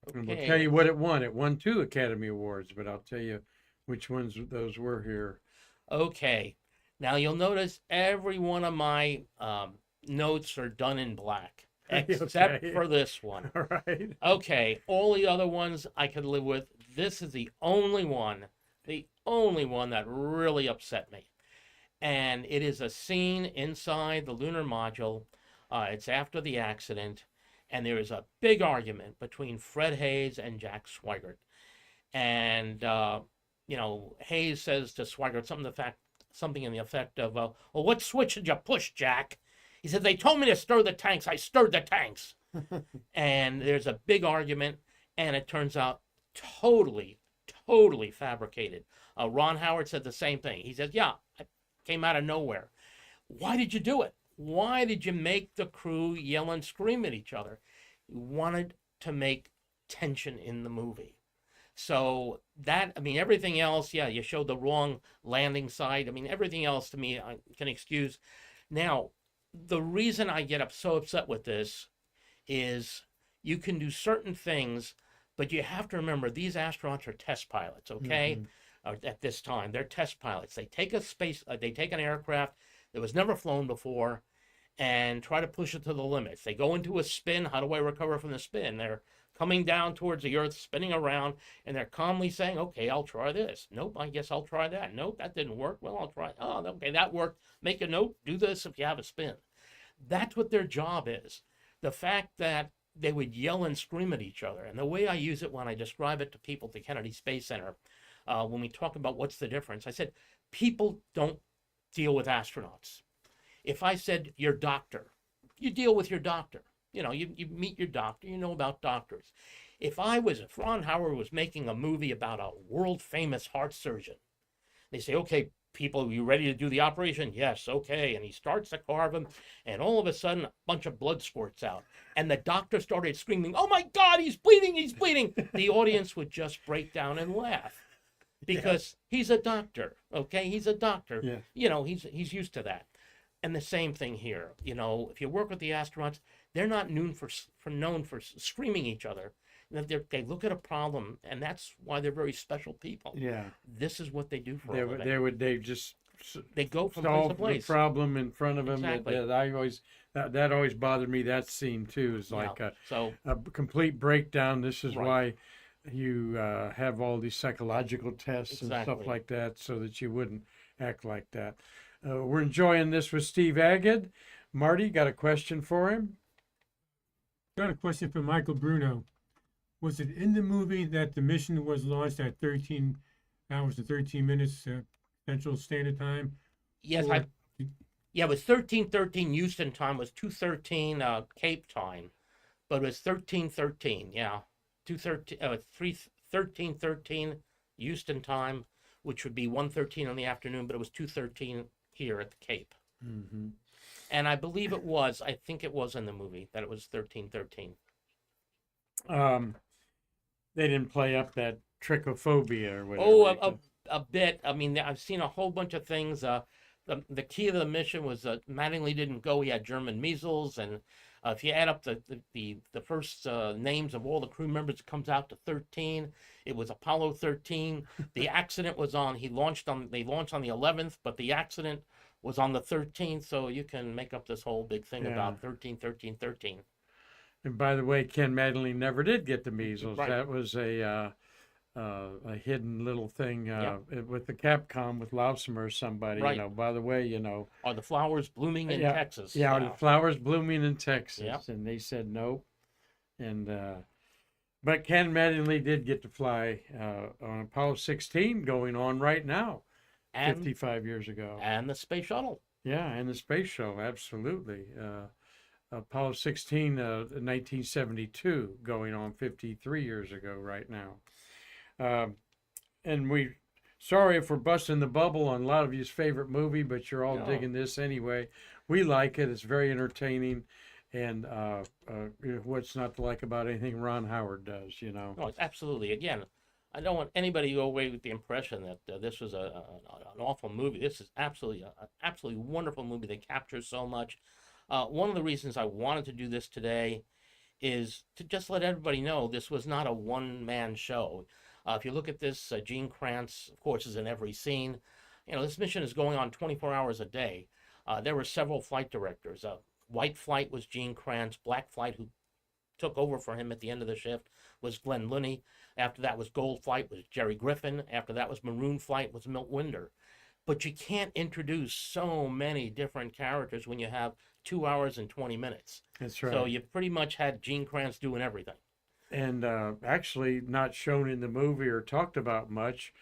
Okay. And we'll tell you what it won. It won 2 Academy Awards, but I'll tell you which ones those were here. Okay. Now you'll notice every one of my notes are done in black, except for this one. All right. Okay. All the other ones I could live with. This is the only one that really upset me. And it is a scene inside the lunar module. It's after the accident, and there is a big argument between Fred Hayes and Jack Swigert. And Hayes says to Swigert something in the effect of, "Well, what switch did you push, Jack?" He said, "They told me to stir the tanks. I stirred the tanks." And there's a big argument, and it turns out totally fabricated. Ron Howard said the same thing. He said, "Yeah, came out of nowhere." Why did you do it? Why did you make the crew yell and scream at each other? You wanted to make tension in the movie. So that, I mean, everything else, yeah, you showed the wrong landing site. I mean, everything else to me, I can excuse. Now, the reason I get so upset with this is you can do certain things, but you have to remember these astronauts are test pilots, okay? At this time, they're test pilots. They take they take an aircraft that was never flown before and try to push it to the limits. They go into a spin. How do I recover from the spin? They're coming down towards the Earth, spinning around, and they're calmly saying, okay, I'll try this. Nope, I guess I'll try that. Nope, that didn't work. Well, I'll try. Oh, okay, that worked. Make a note. Do this if you have a spin. That's what their job is. The fact that they would yell and scream at each other, and the way I use it when I describe it to people at the Kennedy Space Center, when we talk about what's the difference, I said, people don't deal with astronauts. If I said your doctor, you deal with your doctor. You know, you meet your doctor, you know about doctors. If Ron Howard was making a movie about a world famous heart surgeon, they say, okay, people, are you ready to do the operation? Yes, okay. And he starts to carve him, and all of a sudden, a bunch of blood squirts out. And the doctor started screaming, oh my God, he's bleeding, he's bleeding. The audience would just break down and laugh because he's a doctor, okay? He's a doctor. Yeah. You know, he's used to that. And the same thing here. You know, if you work with the astronauts, they're not known for screaming each other. They look at a problem, and that's why they're very special people. Yeah. This is what they do for a living. They just They go from place solve to the place. problem in front of them. Exactly. That always bothered me. That scene too is like a complete breakdown. This is why you have all these psychological tests and stuff like that, so that you wouldn't act like that. We're enjoying this with Steve Agid. Marty, got a question for him? Got a question for Michael Bruno. Was it in the movie that the mission was launched at 13 hours and 13 minutes Central Standard Time? Yes, it was 13:13 Houston time. Was 2:13 Cape time, but it was 13:13. Yeah, 13:13 Houston time, which would be 1:13 in the afternoon, but it was 2:13 here at the Cape. Mm-hmm. And I believe it was. I think it was in the movie that it was 13:13. They didn't play up that trichophobia or whatever. Oh, a bit. I mean, I've seen a whole bunch of things. The key of the mission was Mattingly didn't go. He had German measles, and if you add up the first names of all the crew members, it comes out to 13. It was Apollo 13. The accident was they launched on the 11th, but the accident was on the 13th. So you can make up this whole big thing about 13, 13, 13. And by the way, Ken Mattingly never did get the measles. Right. That was a hidden little thing with the Capcom with Lausimer or somebody. Right. You know, by the way, you know, Are the flowers blooming in Texas? Yeah, are the flowers blooming in Texas? Yep. And they said nope. And but Ken Mattingly did get to fly on Apollo 16, going on right now, 55 years ago. And the space shuttle. Yeah, and the space shuttle, absolutely. Apollo 16, 1972, going on 53 years ago right now. And sorry if we're busting the bubble on a lot of you's favorite movie, but you're all digging this anyway. We like it. It's very entertaining. And what's not to like about anything Ron Howard does, you know? No, absolutely. Again, I don't want anybody to go away with the impression that this was an awful movie. This is absolutely wonderful movie that captures so much. One of the reasons I wanted to do this today is to just let everybody know this was not a one-man show. If you look at this, Gene Kranz, of course, is in every scene. You know, this mission is going on 24 hours a day. There were several flight directors. White Flight was Gene Kranz. Black Flight, who took over for him at the end of the shift, was Glenn Lunny. After that was Gold Flight, was Jerry Griffin. After that was Maroon Flight, was Milt Winder. But you can't introduce so many different characters when you have 2 hours and 20 minutes. That's right. So you pretty much had Gene Kranz doing everything. And actually not shown in the movie or talked about much.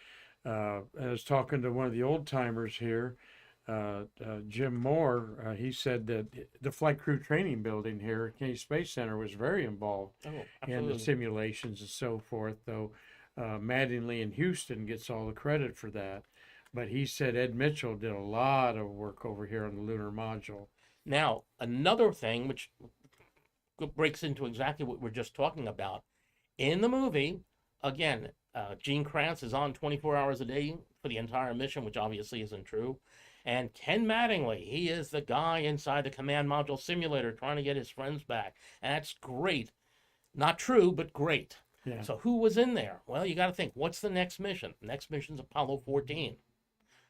I was talking to one of the old timers here, Jim Moore. He said that the flight crew training building here at Kennedy Space Center was very involved in the simulations and so forth, though Mattingly in Houston gets all the credit for that. But he said Ed Mitchell did a lot of work over here on the lunar module. Now, another thing which breaks into exactly what we're just talking about. In the movie, again, Gene Kranz is on 24 hours a day for the entire mission, which obviously isn't true. And Ken Mattingly, he is the guy inside the command module simulator trying to get his friends back. And that's great. Not true, but great. Yeah. So who was in there? Well, you got to think, what's the next mission? The next mission's Apollo 14.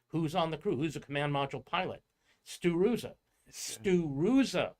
Who's on the crew? Who's the command module pilot? Stu Ruza. Stu Ruza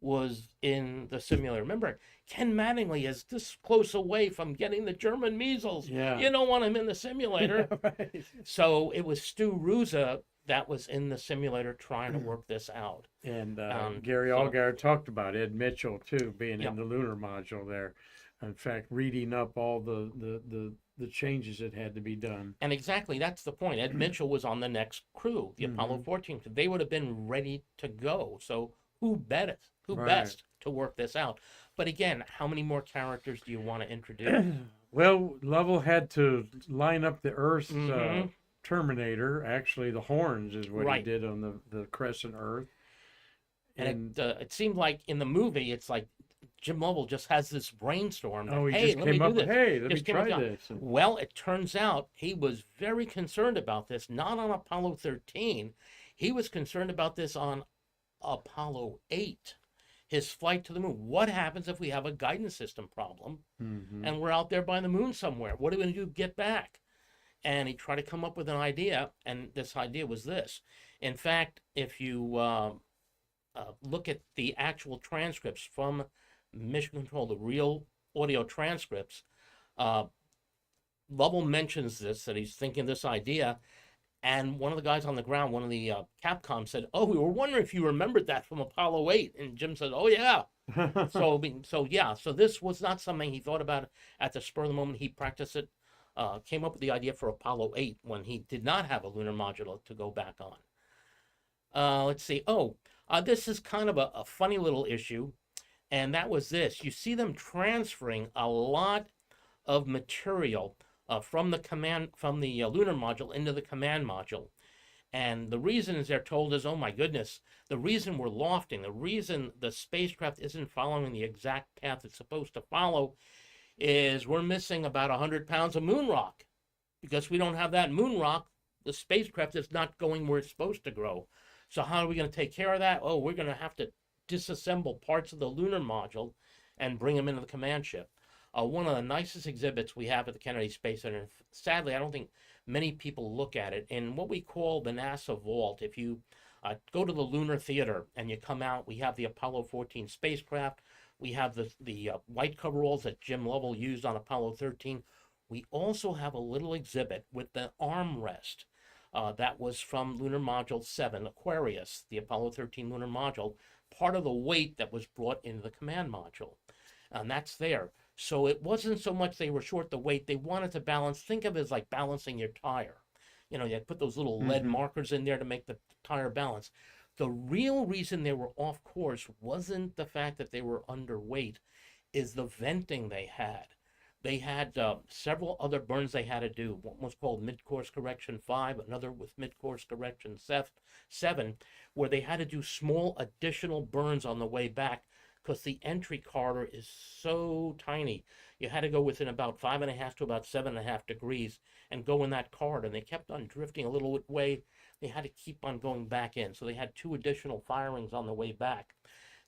was in the simulator. Remember, Ken Mattingly is this close away from getting the German measles. Yeah. You don't want him in the simulator. Yeah, right. So it was Stu Ruza that was in the simulator trying to work this out. And so- Gary Allgaier talked about Ed Mitchell too being Yeah. in the lunar module there. In fact, reading up all the changes that had to be done. And exactly, that's the point. Ed Mitchell was on the next crew, the Apollo 14. They would have been ready to go. So who best to work this out? But again, how many more characters do you want to introduce? Well, Lovell had to line up the Earth Mhm. Terminator. Actually, the horns is what Right. he did on the crescent Earth. And it seemed like in the movie, it's like Jim Lovell just has this brainstorm. oh, he hey, just let me came do up with, this. hey, let me Just came up try with- this. And- Well, it turns out he was very concerned about this, not on Apollo 13. He was concerned about this on Apollo 8, his flight to the moon. What happens if we have a guidance system problem Mhm. and we're out there by the moon somewhere? What are we going to do to get back? And he tried to come up with an idea, and this idea was this. In fact, if you look at the actual transcripts from Mission Control, the real audio transcripts, Lovell mentions this, that he's thinking this idea, and one of the guys on the ground, one of the Capcom said, "Oh, we were wondering if you remembered that from Apollo 8." And Jim said, "Oh yeah." So, I mean, so this was not something he thought about at the spur of the moment. He practiced it, came up with the idea for Apollo 8 when he did not have a lunar module to go back on. Let's see. This is kind of a funny little issue, and that was this. You see them transferring a lot of material from the lunar module into the command module. And the reason is they're told is, oh my goodness, the reason we're lofting, the reason the spacecraft isn't following the exact path it's supposed to follow is we're missing about 100 pounds of moon rock. Because we don't have that moon rock, the spacecraft is not going where it's supposed to go. So how are we going to take care of that? Oh, we're going to have to disassemble parts of the lunar module and bring them into the command ship. One of the nicest exhibits we have at the Kennedy Space Center, and sadly, I don't think many people look at it, in what we call the NASA Vault. If you go to the Lunar Theater and you come out, we have the Apollo 14 spacecraft. We have the white coveralls that Jim Lovell used on Apollo 13. We also have a little exhibit with the armrest. That was from Lunar Module 7, Aquarius, the Apollo 13 lunar module, part of the weight that was brought into the command module. And that's there. So it wasn't so much they were short the weight, they wanted to balance. Think of it as like balancing your tire. You know, you put those little lead markers in there to make the tire balance. The real reason they were off course wasn't the fact that they were underweight, is the venting they had. They had several other burns they had to do. One was called mid-course correction 5, another was mid-course correction 7, where they had to do small additional burns on the way back because the entry corridor is so tiny. You had to go within about 5.5 to about 7.5 degrees and go in that corridor. And they kept on drifting a little way. They had to keep on going back in. So they had 2 additional firings on the way back.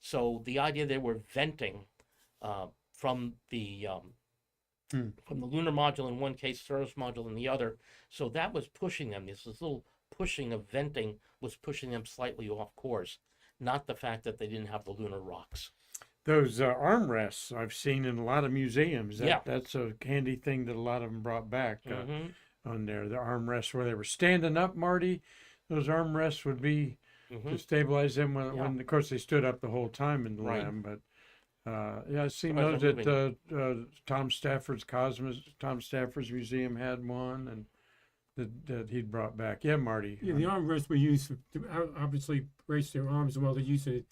So the idea they were venting from the lunar module in one case, service module in the other. So that was pushing them. This little pushing of venting was pushing them slightly off course, not the fact that they didn't have the lunar rocks. Those armrests I've seen in a lot of museums. Yeah. That's a handy thing that a lot of them brought back Mhm. on there. The armrests where they were standing up, Marty. Those armrests would be to stabilize them when, of course, they stood up the whole time in the Right. lab. But yeah, I've seen As those they're at Tom Stafford's Museum had one, and that he'd brought back. Yeah, Marty. Yeah, the armrests were used to obviously brace their arms while they used the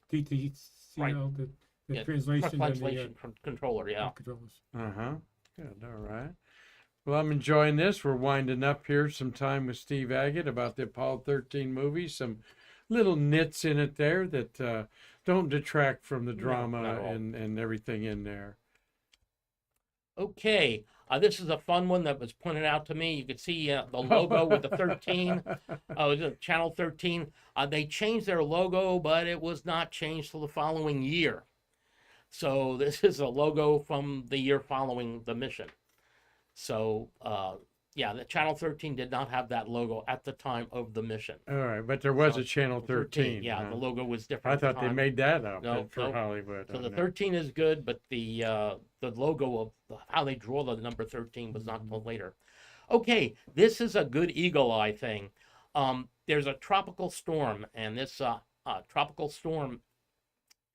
TTCL, Right. the Yeah, translation and translation the controller, yeah. controls. Good. All right. Well, I'm enjoying this. We're winding up here some time with Steve Agid about the Apollo 13 movie. Some little nits in it there that don't detract from the drama not at all. and everything in there. Okay, this is a fun one that was pointed out to me. You could see the logo with the 13, channel 13. They changed their logo, but it was not changed till the following year. So this is a logo from the year following the mission. So yeah, the channel 13 did not have that logo at the time of the mission. All right, but there was So a channel 13. Yeah, huh? the logo was different. I at the thought they time. made that up No, for Hollywood. So on the that. 13 is good, but the logo of how they draw the number 13 was not until later. Okay, this is a good eagle eye thing. There's a tropical storm, and this tropical storm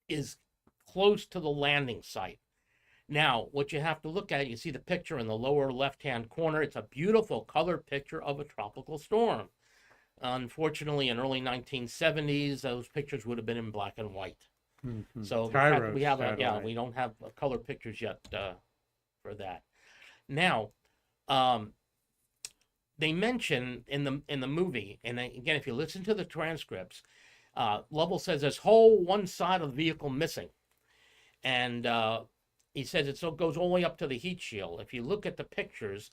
is close to the landing site. Now, what you have to look at, you see the picture in the lower left-hand corner. It's a beautiful color picture of a tropical storm. Unfortunately, in early 1970s, those pictures would have been in black and white. Mhm. So the fact Cairo that we have satellite. we don't have color pictures yet for that. Now, they mention in the movie, and again, if you listen to the transcripts, Lovell says there's whole one side of the vehicle missing, and he says it goes all the way up to the heat shield. If you look at the pictures,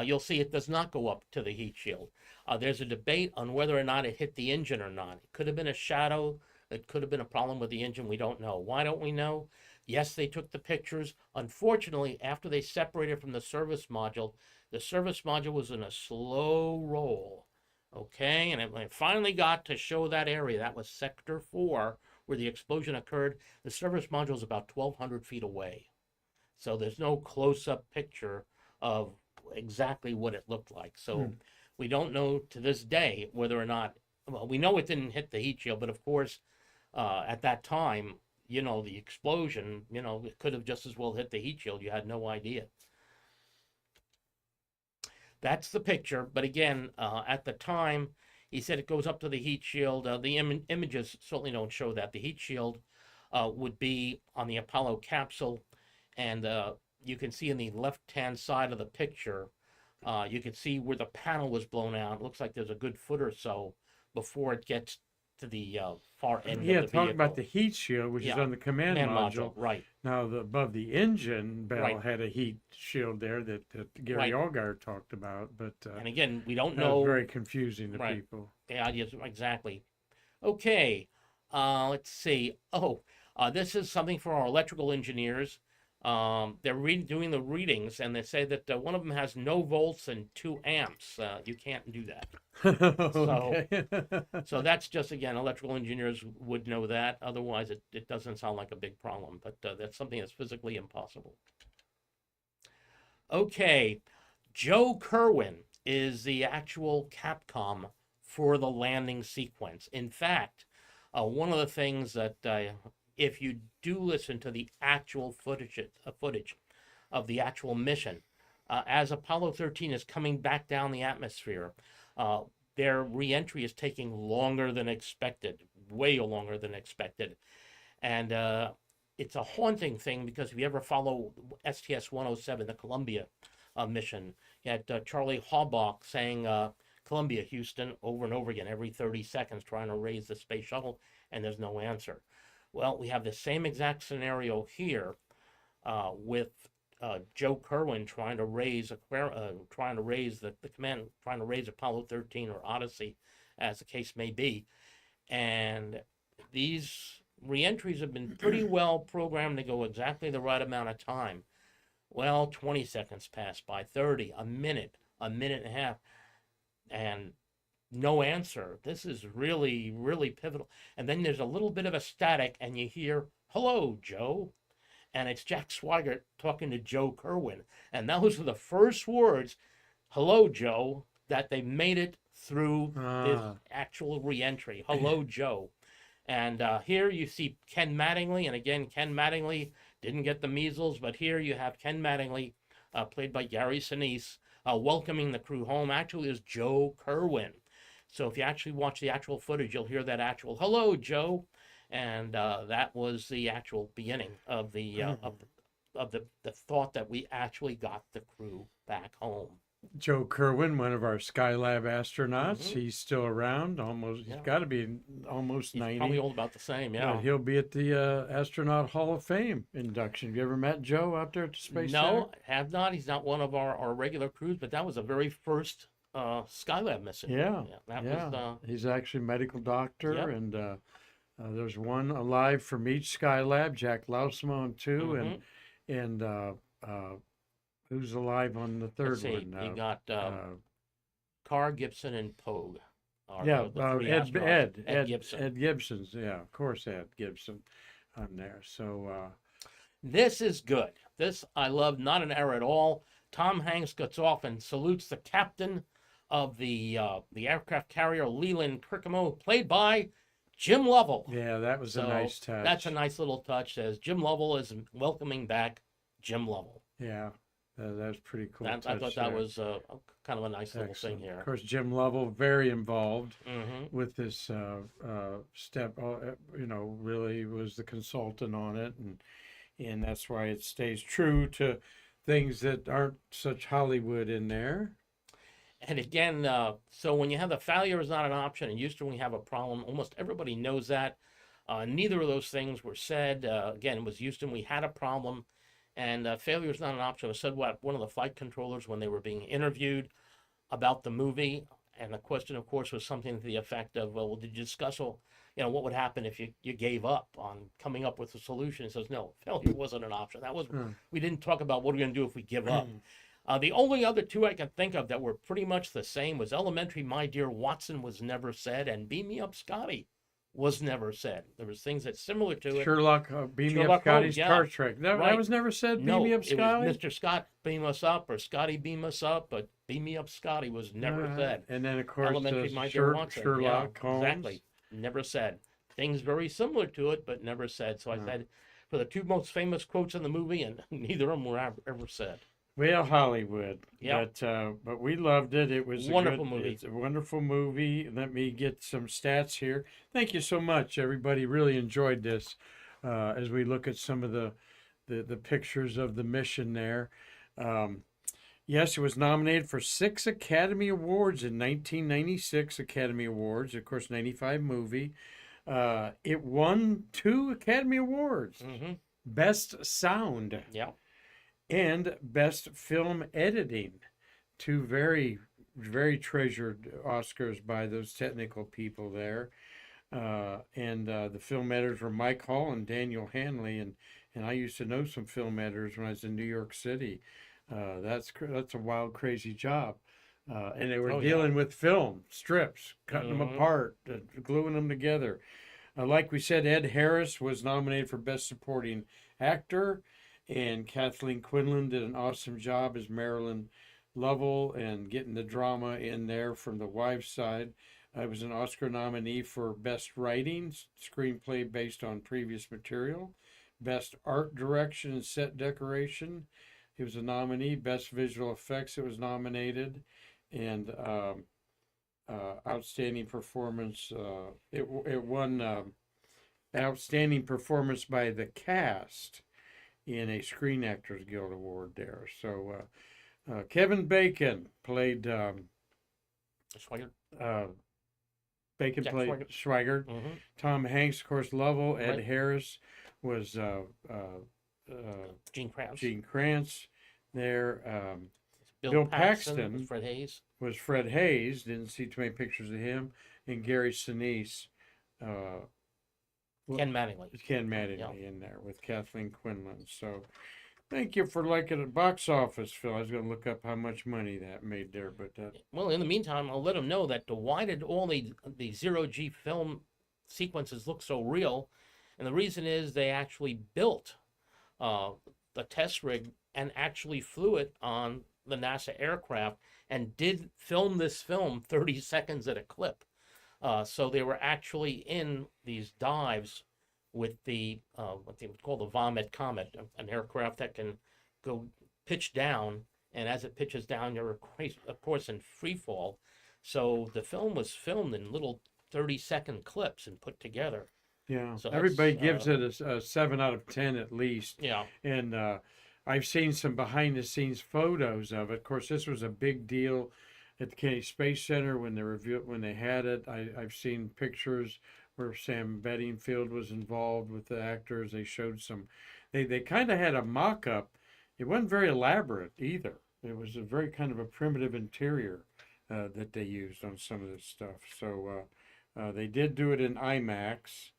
you'll see it does not go up to the heat shield. There's a debate on whether or not it hit the engine or not. It could have been a shadow. It could have been a problem with the engine. We don't know. Why don't we know? Yes, they took the pictures. Unfortunately, after they separated from the service module was in a slow roll. Okay, and it finally got to show that area. That was Sector 4, where the explosion occurred. The service module is about 1,200 feet away. So there's no close-up picture of exactly what it looked like. So we don't know to this day whether or not, well, we know it didn't hit the heat shield, but of course, at that time, the explosion, it could have just as well hit the heat shield. You had no idea. That's the picture. But again, at the time, he said it goes up to the heat shield. The images certainly don't show that. The heat shield would be on the Apollo capsule. And you can see in the left-hand side of the picture, you can see where the panel was blown out. It looks like there's a good foot or so before it gets to the far end of the vehicle. Talk about the heat shield, which is on the command module. Right. Now, above the engine bell Right. had a heat shield there that Gary Right. Allgaier talked about. But And again, we don't that was know. very confusing to Right. people. Yeah, yes, exactly. Okay, let's see. Oh, this is something for our electrical engineers. They're doing the readings, and they say that one of them has no volts and 2 amps. You can't do that. Okay. So that's just, again, electrical engineers would know that. Otherwise, it doesn't sound like a big problem, but that's something that's physically impossible. Okay, Joe Kerwin is the actual Capcom for the landing sequence. In fact, one of the things that if you do listen to the actual footage of the actual mission, as Apollo 13 is coming back down the atmosphere, their reentry is taking longer than expected, way longer than expected. And it's a haunting thing because if you ever follow STS-107, the Columbia mission, you had Charlie Haubaugh saying Columbia, Houston, over and over again, every 30 seconds, trying to raise the space shuttle, and there's no answer. Well, we have the same exact scenario here with Joe Kerwin trying to raise trying to raise the command, trying to raise Apollo 13 or Odyssey, as the case may be, and these reentries have been pretty well programmed to go exactly the right amount of time. Well, 20 seconds pass by, 30, a minute and a half, and no answer. This is really, really pivotal. And then there's a little bit of a static, and you hear, "Hello, Joe." And it's Jack Swigert talking to Joe Kerwin. And those are the first words, "Hello, Joe," that they made it through this actual reentry. "Hello, Joe." And here you see Ken Mattingly. And again, Ken Mattingly didn't get the measles, but here you have Ken Mattingly, played by Gary Sinise, welcoming the crew home. Actually, is Joe Kerwin. So if you actually watch the actual footage, you'll hear that actual "Hello, Joe," and that was the actual beginning of the of the thought that we actually got the crew back home. Joe Kerwin, one of our Skylab astronauts, Mhm. he's still around. Almost, he's Yeah. got to be almost He's 90. probably all about the same. But Yeah. he'll be at the Astronaut Hall of Fame induction. Have you ever met Joe out there at the Space Center? No, have not. He's not one of our regular crews, but that was the very first Skylab mission. Yeah, That yeah. was He's actually a medical doctor, yep. and there's one alive from each Skylab. Jack Lausimon too, Mhm. and uh, who's alive on the Let's third see. one? You got Carr, Gibson, and Pogue. Are Yeah, the three Ed, astronauts. Ed Gibson. Ed Gibson's, yeah, of course, Ed Gibson on there. So, This is good. This I love. Not an error at all. Tom Hanks gets off and salutes the captain of the aircraft carrier Leland Kirkemo, played by Jim Lovell. yeah, that was a So nice touch. that's a nice little touch. As Jim Lovell is welcoming back Jim Lovell. Yeah, that's pretty cool. I thought touch that there. was kind of a nice little Excellent. thing here. Of course, Jim Lovell very involved Mm-hmm. with this step. Really was the consultant on it, and that's why it stays true to things that aren't such Hollywood in there. And again, so when you have the failure is not an option, and Houston we have a problem, almost everybody knows that. Neither of those things were said. Again, it was Houston, we had a problem, and failure is not an option. It was said what one of the flight controllers when they were being interviewed about the movie, and the question, of course, was something to the effect of, well, did you discuss, well, what would happen if you gave up on coming up with a solution? He says, no, failure wasn't an option. That was, we didn't talk about what we're going to do if we give up. The only other two I can think of that were pretty much the same was Elementary, My Dear Watson was never said, and Beam Me Up, Scotty was never said. There was things that's similar to it. Sherlock, Beam Me Up Sherlock Scotty's Holmes, yeah. Star Trek. That Right. was never said. No, Beam Me Up it Scotty. was Mr. Scott, beam us up, or Scotty, beam us up, but Beam Me Up, Scotty was never said. And then of course Elementary, My Dear Watson, Sherlock Holmes. exactly, never said. Things very similar to it, but never said. So I said, for the two most famous quotes in the movie, and neither of them were ever said. Well, Hollywood. Yeah. But we loved it. It was Wonderful movie. It's a wonderful movie. Let me get some stats here. Thank you so much, everybody. Really enjoyed this. As we look at some of the pictures of the mission there. Yes, it was nominated for 6 Academy Awards in 1996 Academy Awards. Of course, 95 movie. It won 2 Academy Awards. Mm-hmm. Best Sound. Yeah. And Best Film Editing. 2 very, very treasured Oscars by those technical people there. And the film editors were Mike Hall and Daniel Hanley. And I used to know some film editors when I was in New York City. That's a wild, crazy job. And they were dealing with film strips, cutting them apart, gluing them together. Like we said, Ed Harris was nominated for Best Supporting Actor, and Kathleen Quinlan did an awesome job as Marilyn Lovell and getting the drama in there from the wives' side. I was an Oscar nominee for Best Writing, screenplay based on previous material. Best Art Direction and Set Decoration. It was a nominee. Best Visual Effects, it was nominated. And Outstanding Performance, it won Outstanding Performance by the Cast in a Screen Actors Guild Award there. So Kevin Bacon played Schweiger. Bacon Jack played Schweiger. Schweiger. Tom Hanks, of course, Lovell. Ed Right. Harris was Gene Kranz. Gene Kranz there. Bill Bill Paxton. Paxton. Was Fred Hayes. Was Fred Hayes. Didn't see too many pictures of him. And Gary Sinise. Ken Mattingly. Ken Mattingly in there with Kathleen Quinlan. So thank you for liking it. Box office, Phil. I was going to look up how much money that made there, but Well, in the meantime, I'll let them know that why did all the zero-G film sequences look so real? And the reason is they actually built the test rig and actually flew it on the NASA aircraft and did film this film 30 seconds at a clip. So they were actually in these dives with the what they would call the Vomit Comet, an aircraft that can go pitch down, and as it pitches down, you're of course in free fall. So the film was filmed in little 30-second clips and put together. yeah. So Everybody that's, gives it a 7 out of 10 at least. Yeah. And I've seen some behind the scenes photos of it. Of course, this was a big deal at the Kennedy Space Center when they had it. I've seen pictures where Sam Bedingfield was involved with the actors. They showed some. They kind of had a mock up. It wasn't very elaborate either. It was a very kind of a primitive interior that they used on some of this stuff. So they did do it in IMAX.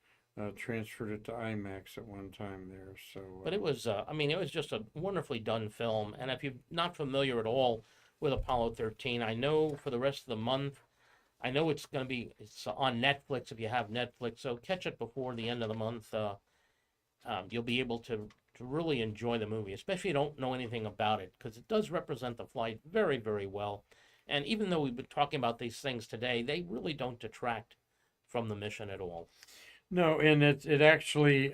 Transferred it to IMAX at one time there. So, But it was, I mean, it was just a wonderfully done film. And if you're not familiar at all with Apollo 13, I know for the rest of the month, I know it's going to be, it's on Netflix if you have Netflix. So catch it before the end of the month. You'll be able to really enjoy the movie, especially if you don't know anything about it, because it does represent the flight very, very well. And even though we've been talking about these things today, they really don't detract from the mission at all. no, and it actually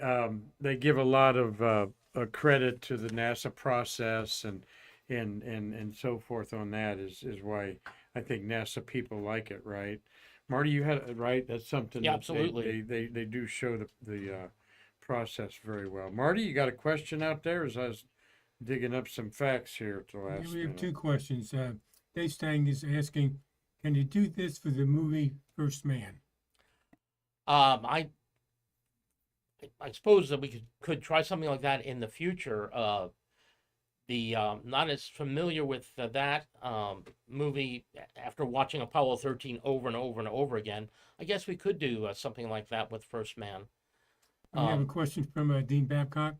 they give a lot of credit to the NASA process and so forth on that is why I think NASA people like it, right? Marty, you had it right. That's something Yeah, that absolutely. they do show the process very well. Marty, you got a question out there? As I was digging up some facts here at the Yeah, last we have minute. two questions. Dave Stang is asking, can you do this for the movie First Man? I suppose that we could try something like that in the future. Not as familiar with that movie after watching Apollo 13 over and over and over again. I guess we could do something like that with First Man. We have a Um, question from Dean Babcock.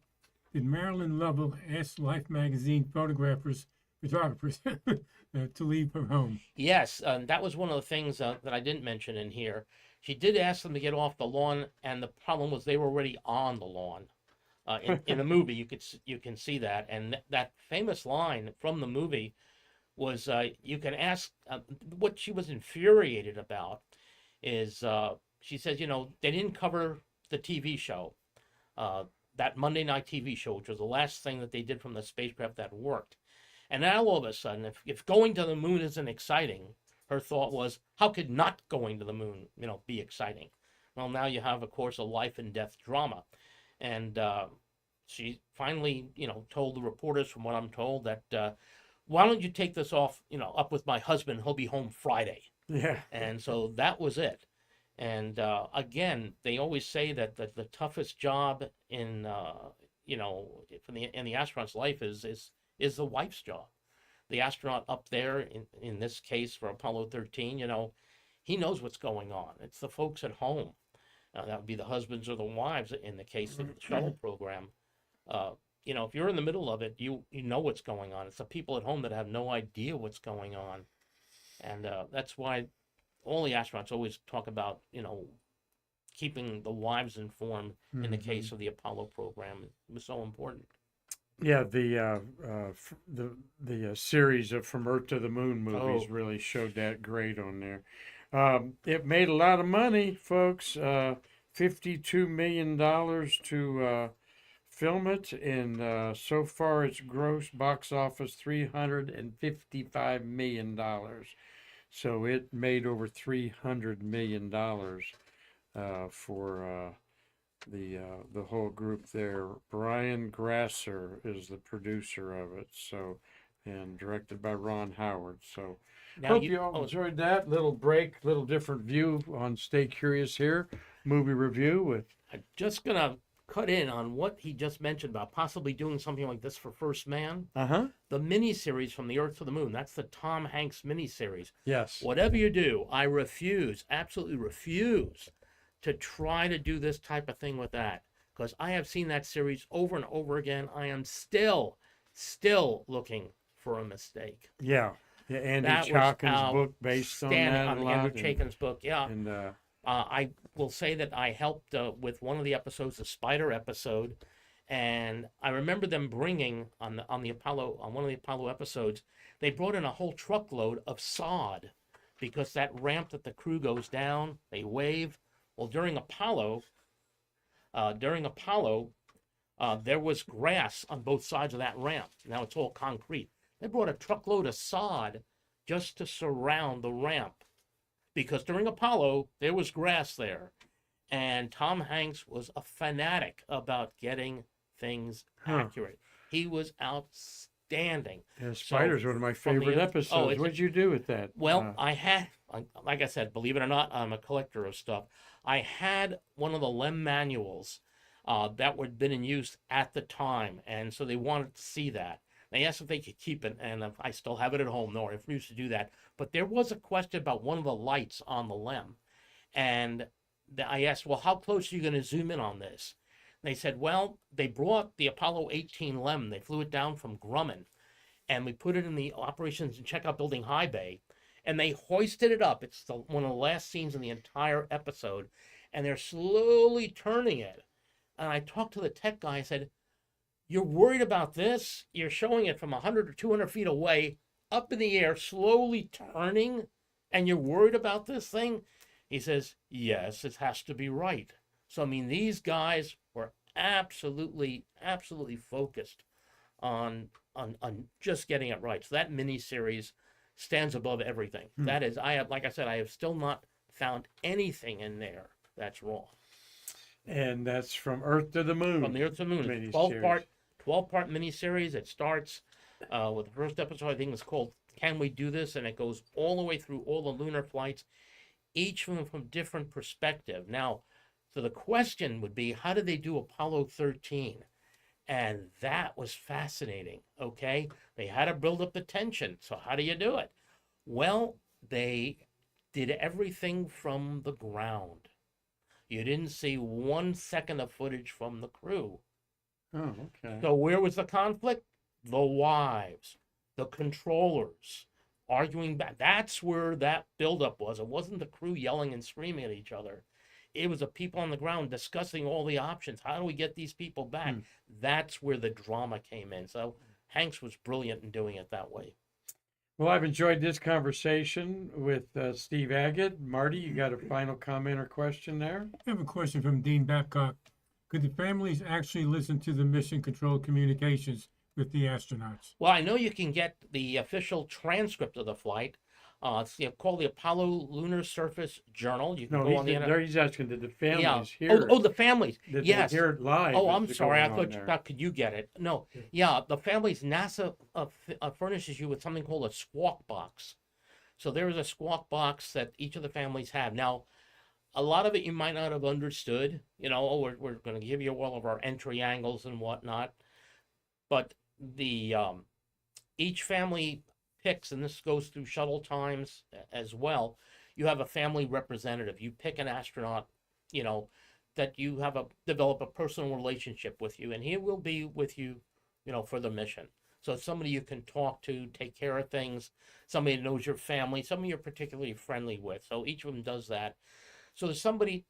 Did Marilyn Lovell ask Life magazine photographers to leave her home? yes, that was one of the things that I didn't mention in here. She did ask them to get off the lawn, and the problem was they were already on the lawn. In the movie, you can see that, and that famous line from the movie was, you can ask what she was infuriated about is she says, you know, they didn't cover the TV show, that Monday night TV show, which was the last thing that they did from the spacecraft that worked. And now all of a sudden, if going to the moon isn't exciting, her thought was, how could not going to the moon, you know, be exciting? Well, now you have, of course, a life and death drama. And she finally, you know, told the reporters, from what I'm told, that why don't you take this off, you know, up with my husband? He'll be home Friday. Yeah. And so that was it. And again, they always say that the toughest job in, you know, in the astronaut's life is the wife's job. The astronaut up there, in this case for Apollo 13, you know, he knows what's going on. It's the folks at home. That would be the husbands or the wives in the case of the shuttle program. You know, if you're in the middle of it, you know what's going on. It's the people at home that have no idea what's going on. And that's why all the astronauts always talk about, you know, keeping the wives informed in the case of the Apollo program. It was so important. Yeah, the series of From Earth to the Moon movies Oh. really showed that great on there. It made a lot of money, folks. $52 million to film it, and so far its gross box office $355 million. So it made over $300 million for the whole group there. Brian Grasser is the producer of it, so, and directed by Ron Howard. So Now hope you all enjoyed that little break, little different view on Stay Curious here, movie review with. I'm just gonna cut in on what he just mentioned about possibly doing something like this for First Man. The miniseries From the Earth to the Moon. That's the Tom Hanks miniseries. Yes. Whatever you do, I refuse, absolutely refuse, to try to do this type of thing with that, because I have seen that series over and over again. I am still looking for a mistake. Yeah. Yeah, Andy That was Chaikin's book based on outstanding, that a on lot. Andrew Chaikin's book. Yeah. And I will say that I helped with one of the episodes, the spider episode, and I remember them bringing on one of the Apollo episodes, they brought in a whole truckload of sod, because that ramp that the crew goes down, they wave. Well, during Apollo, there was grass on both sides of that ramp. Now it's all concrete. They brought a truckload of sod just to surround the ramp, because during Apollo, there was grass there. And Tom Hanks was a fanatic about getting things accurate. He was outstanding. Yeah, Spider's one of my favorite oh, episodes. it's What'd you do with that? well, like I said, believe it or not, I'm a collector of stuff. I had one of the Lem manuals that had been in use at the time, and so they wanted to see that. They asked if they could keep it, and I still have it at home. No, I refused to do that. But there was a question about one of the lights on the Lem, and I asked, well, how close are you going to zoom in on this? And they said, well, they brought the Apollo 18 Lem. They flew it down from Grumman, and we put it in the operations and checkout building high bay, and they hoisted it up. It's one of the last scenes in the entire episode, and they're slowly turning it. And I talked to the tech guy. I said, you're worried about this? You're showing it from 100 or 200 feet away, up in the air, slowly turning, and you're worried about this thing? He says, yes, it has to be right. So, I mean, these guys were absolutely focused on just getting it right. So that miniseries stands above everything. That is, like I said, I have still not found anything in there that's wrong. And that's From Earth to the Moon. From the Earth to the Moon. It's 12-part miniseries. It starts with the first episode, I think it's called Can We Do This? And it goes all the way through all the lunar flights, each of them from different perspective. Now, so the question would be, how did they do Apollo 13? And that was fascinating, okay? They had to build up the tension. So how do you do it? Well, they did everything from the ground. You didn't see 1 second of footage from the crew. Oh, okay. So where was the conflict? The wives, the controllers, arguing back. That's where that buildup was. It wasn't the crew yelling and screaming at each other. It was the people on the ground discussing all the options. How do we get these people back? That's where the drama came in. So Hanks was brilliant in doing it that way. Well, I've enjoyed this conversation with Steve Agid. Marty, you got a final comment or question there? I have a question from Dean Babcock. Could the families actually listen to the mission control communications with the astronauts? Well, I know you can get the official transcript of the flight. It's called the Apollo Lunar Surface Journal. You can go on the internet. He's asking, did the families Yeah. hear it? Oh, the families. Did Yes. they hear it live? Oh, as I'm they're sorry. I going on thought there? could you get it? No. Yeah, the families. NASA furnishes you with something called a squawk box. So there is a squawk box that each of the families have. Now, a lot of it you might not have understood. We're going to give you all of our entry angles and whatnot. But the each family picks, and this goes through shuttle times as well. You have a family representative. You pick an astronaut, that you have develop a personal relationship with you, and he will be with you, for the mission. So it's somebody you can talk to, take care of things, somebody that knows your family, somebody you're particularly friendly with. So each of them does that. So there's somebody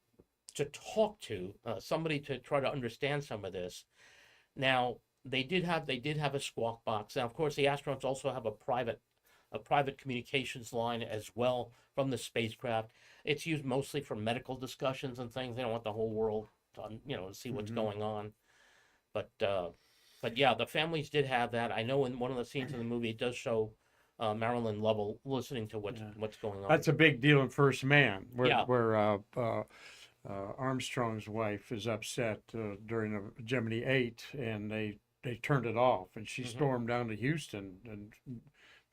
to talk to, somebody to try to understand some of this. Now, they did have a squawk box. Now, of course, the astronauts also have a private communications line as well from the spacecraft. It's used mostly for medical discussions and things. They don't want the whole world to see what's going on. But yeah, the families did have that. I know in one of the scenes in the movie, it does show Marilyn Lovell listening to what's going on. That's a big deal in First Man, Yeah. where Armstrong's wife is upset during a Gemini 8, and they turned it off, and she stormed down to Houston and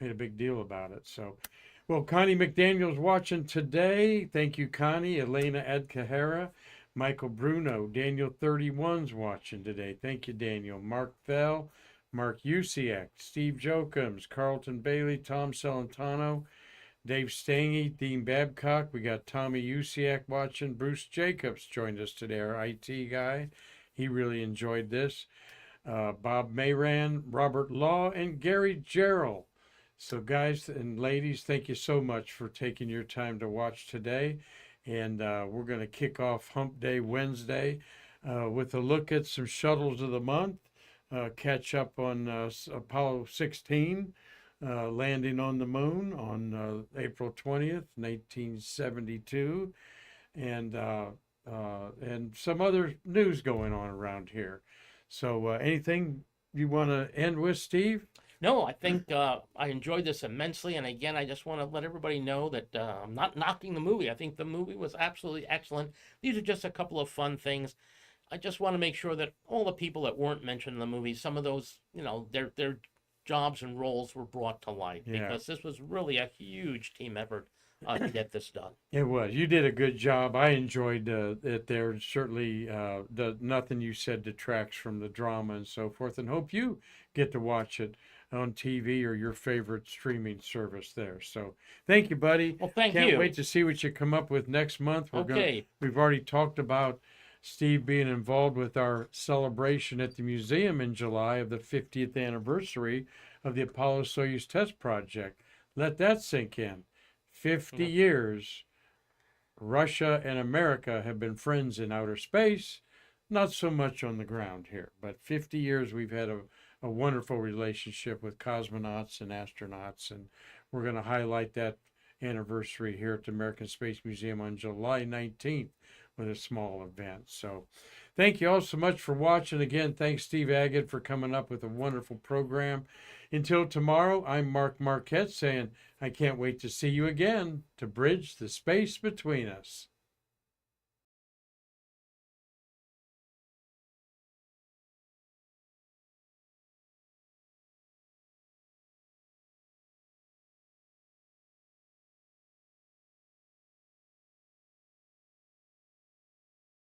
made a big deal about it. So, well, Connie McDaniel's watching today. Thank you, Connie. Elena Edcahara, Michael Bruno, Daniel 31's watching today. Thank you, Daniel. Mark Fell, Mark Usiak, Steve Jokums, Carlton Bailey, Tom Celentano, Dave Stange, Dean Babcock. We got Tommy Usiak watching. Bruce Jacobs joined us today, our IT guy. He really enjoyed this. Bob Mayran, Robert Law, and Gary Gerald. So guys and ladies, thank you so much for taking your time to watch today. And we're going to kick off Hump Day Wednesday with a look at some shuttles of the month, catch up on Apollo 16, landing on the moon on April 20th, 1972, and some other news going on around here. So anything you want to end with, Steve? No, I think I enjoyed this immensely. And again, I just want to let everybody know that I'm not knocking the movie. I think the movie was absolutely excellent. These are just a couple of fun things. I just want to make sure that all the people that weren't mentioned in the movie, some of those, their jobs and roles were brought to light Yeah. because this was really a huge team effort to get this done. It was. You did a good job. I enjoyed it there. Certainly, the nothing you said detracts from the drama and so forth. And hope you get to watch it on TV or your favorite streaming service there. So, thank you, buddy. Well, thank Can't you. wait to see what you come up with next month. Okay. We've already talked about Steve being involved with our celebration at the museum in July of the 50th anniversary of the Apollo-Soyuz test project. Let that sink in. 50 Yeah. years, Russia and America have been friends in outer space, not so much on the ground here, but 50 years we've had a wonderful relationship with cosmonauts and astronauts, and we're going to highlight that anniversary here at the American Space Museum on July 19th with a small event. So thank you all so much for watching. Again, thanks Steve Agid for coming up with a wonderful program. Until tomorrow, I'm Mark Marquette saying I can't wait to see you again to bridge the space between us.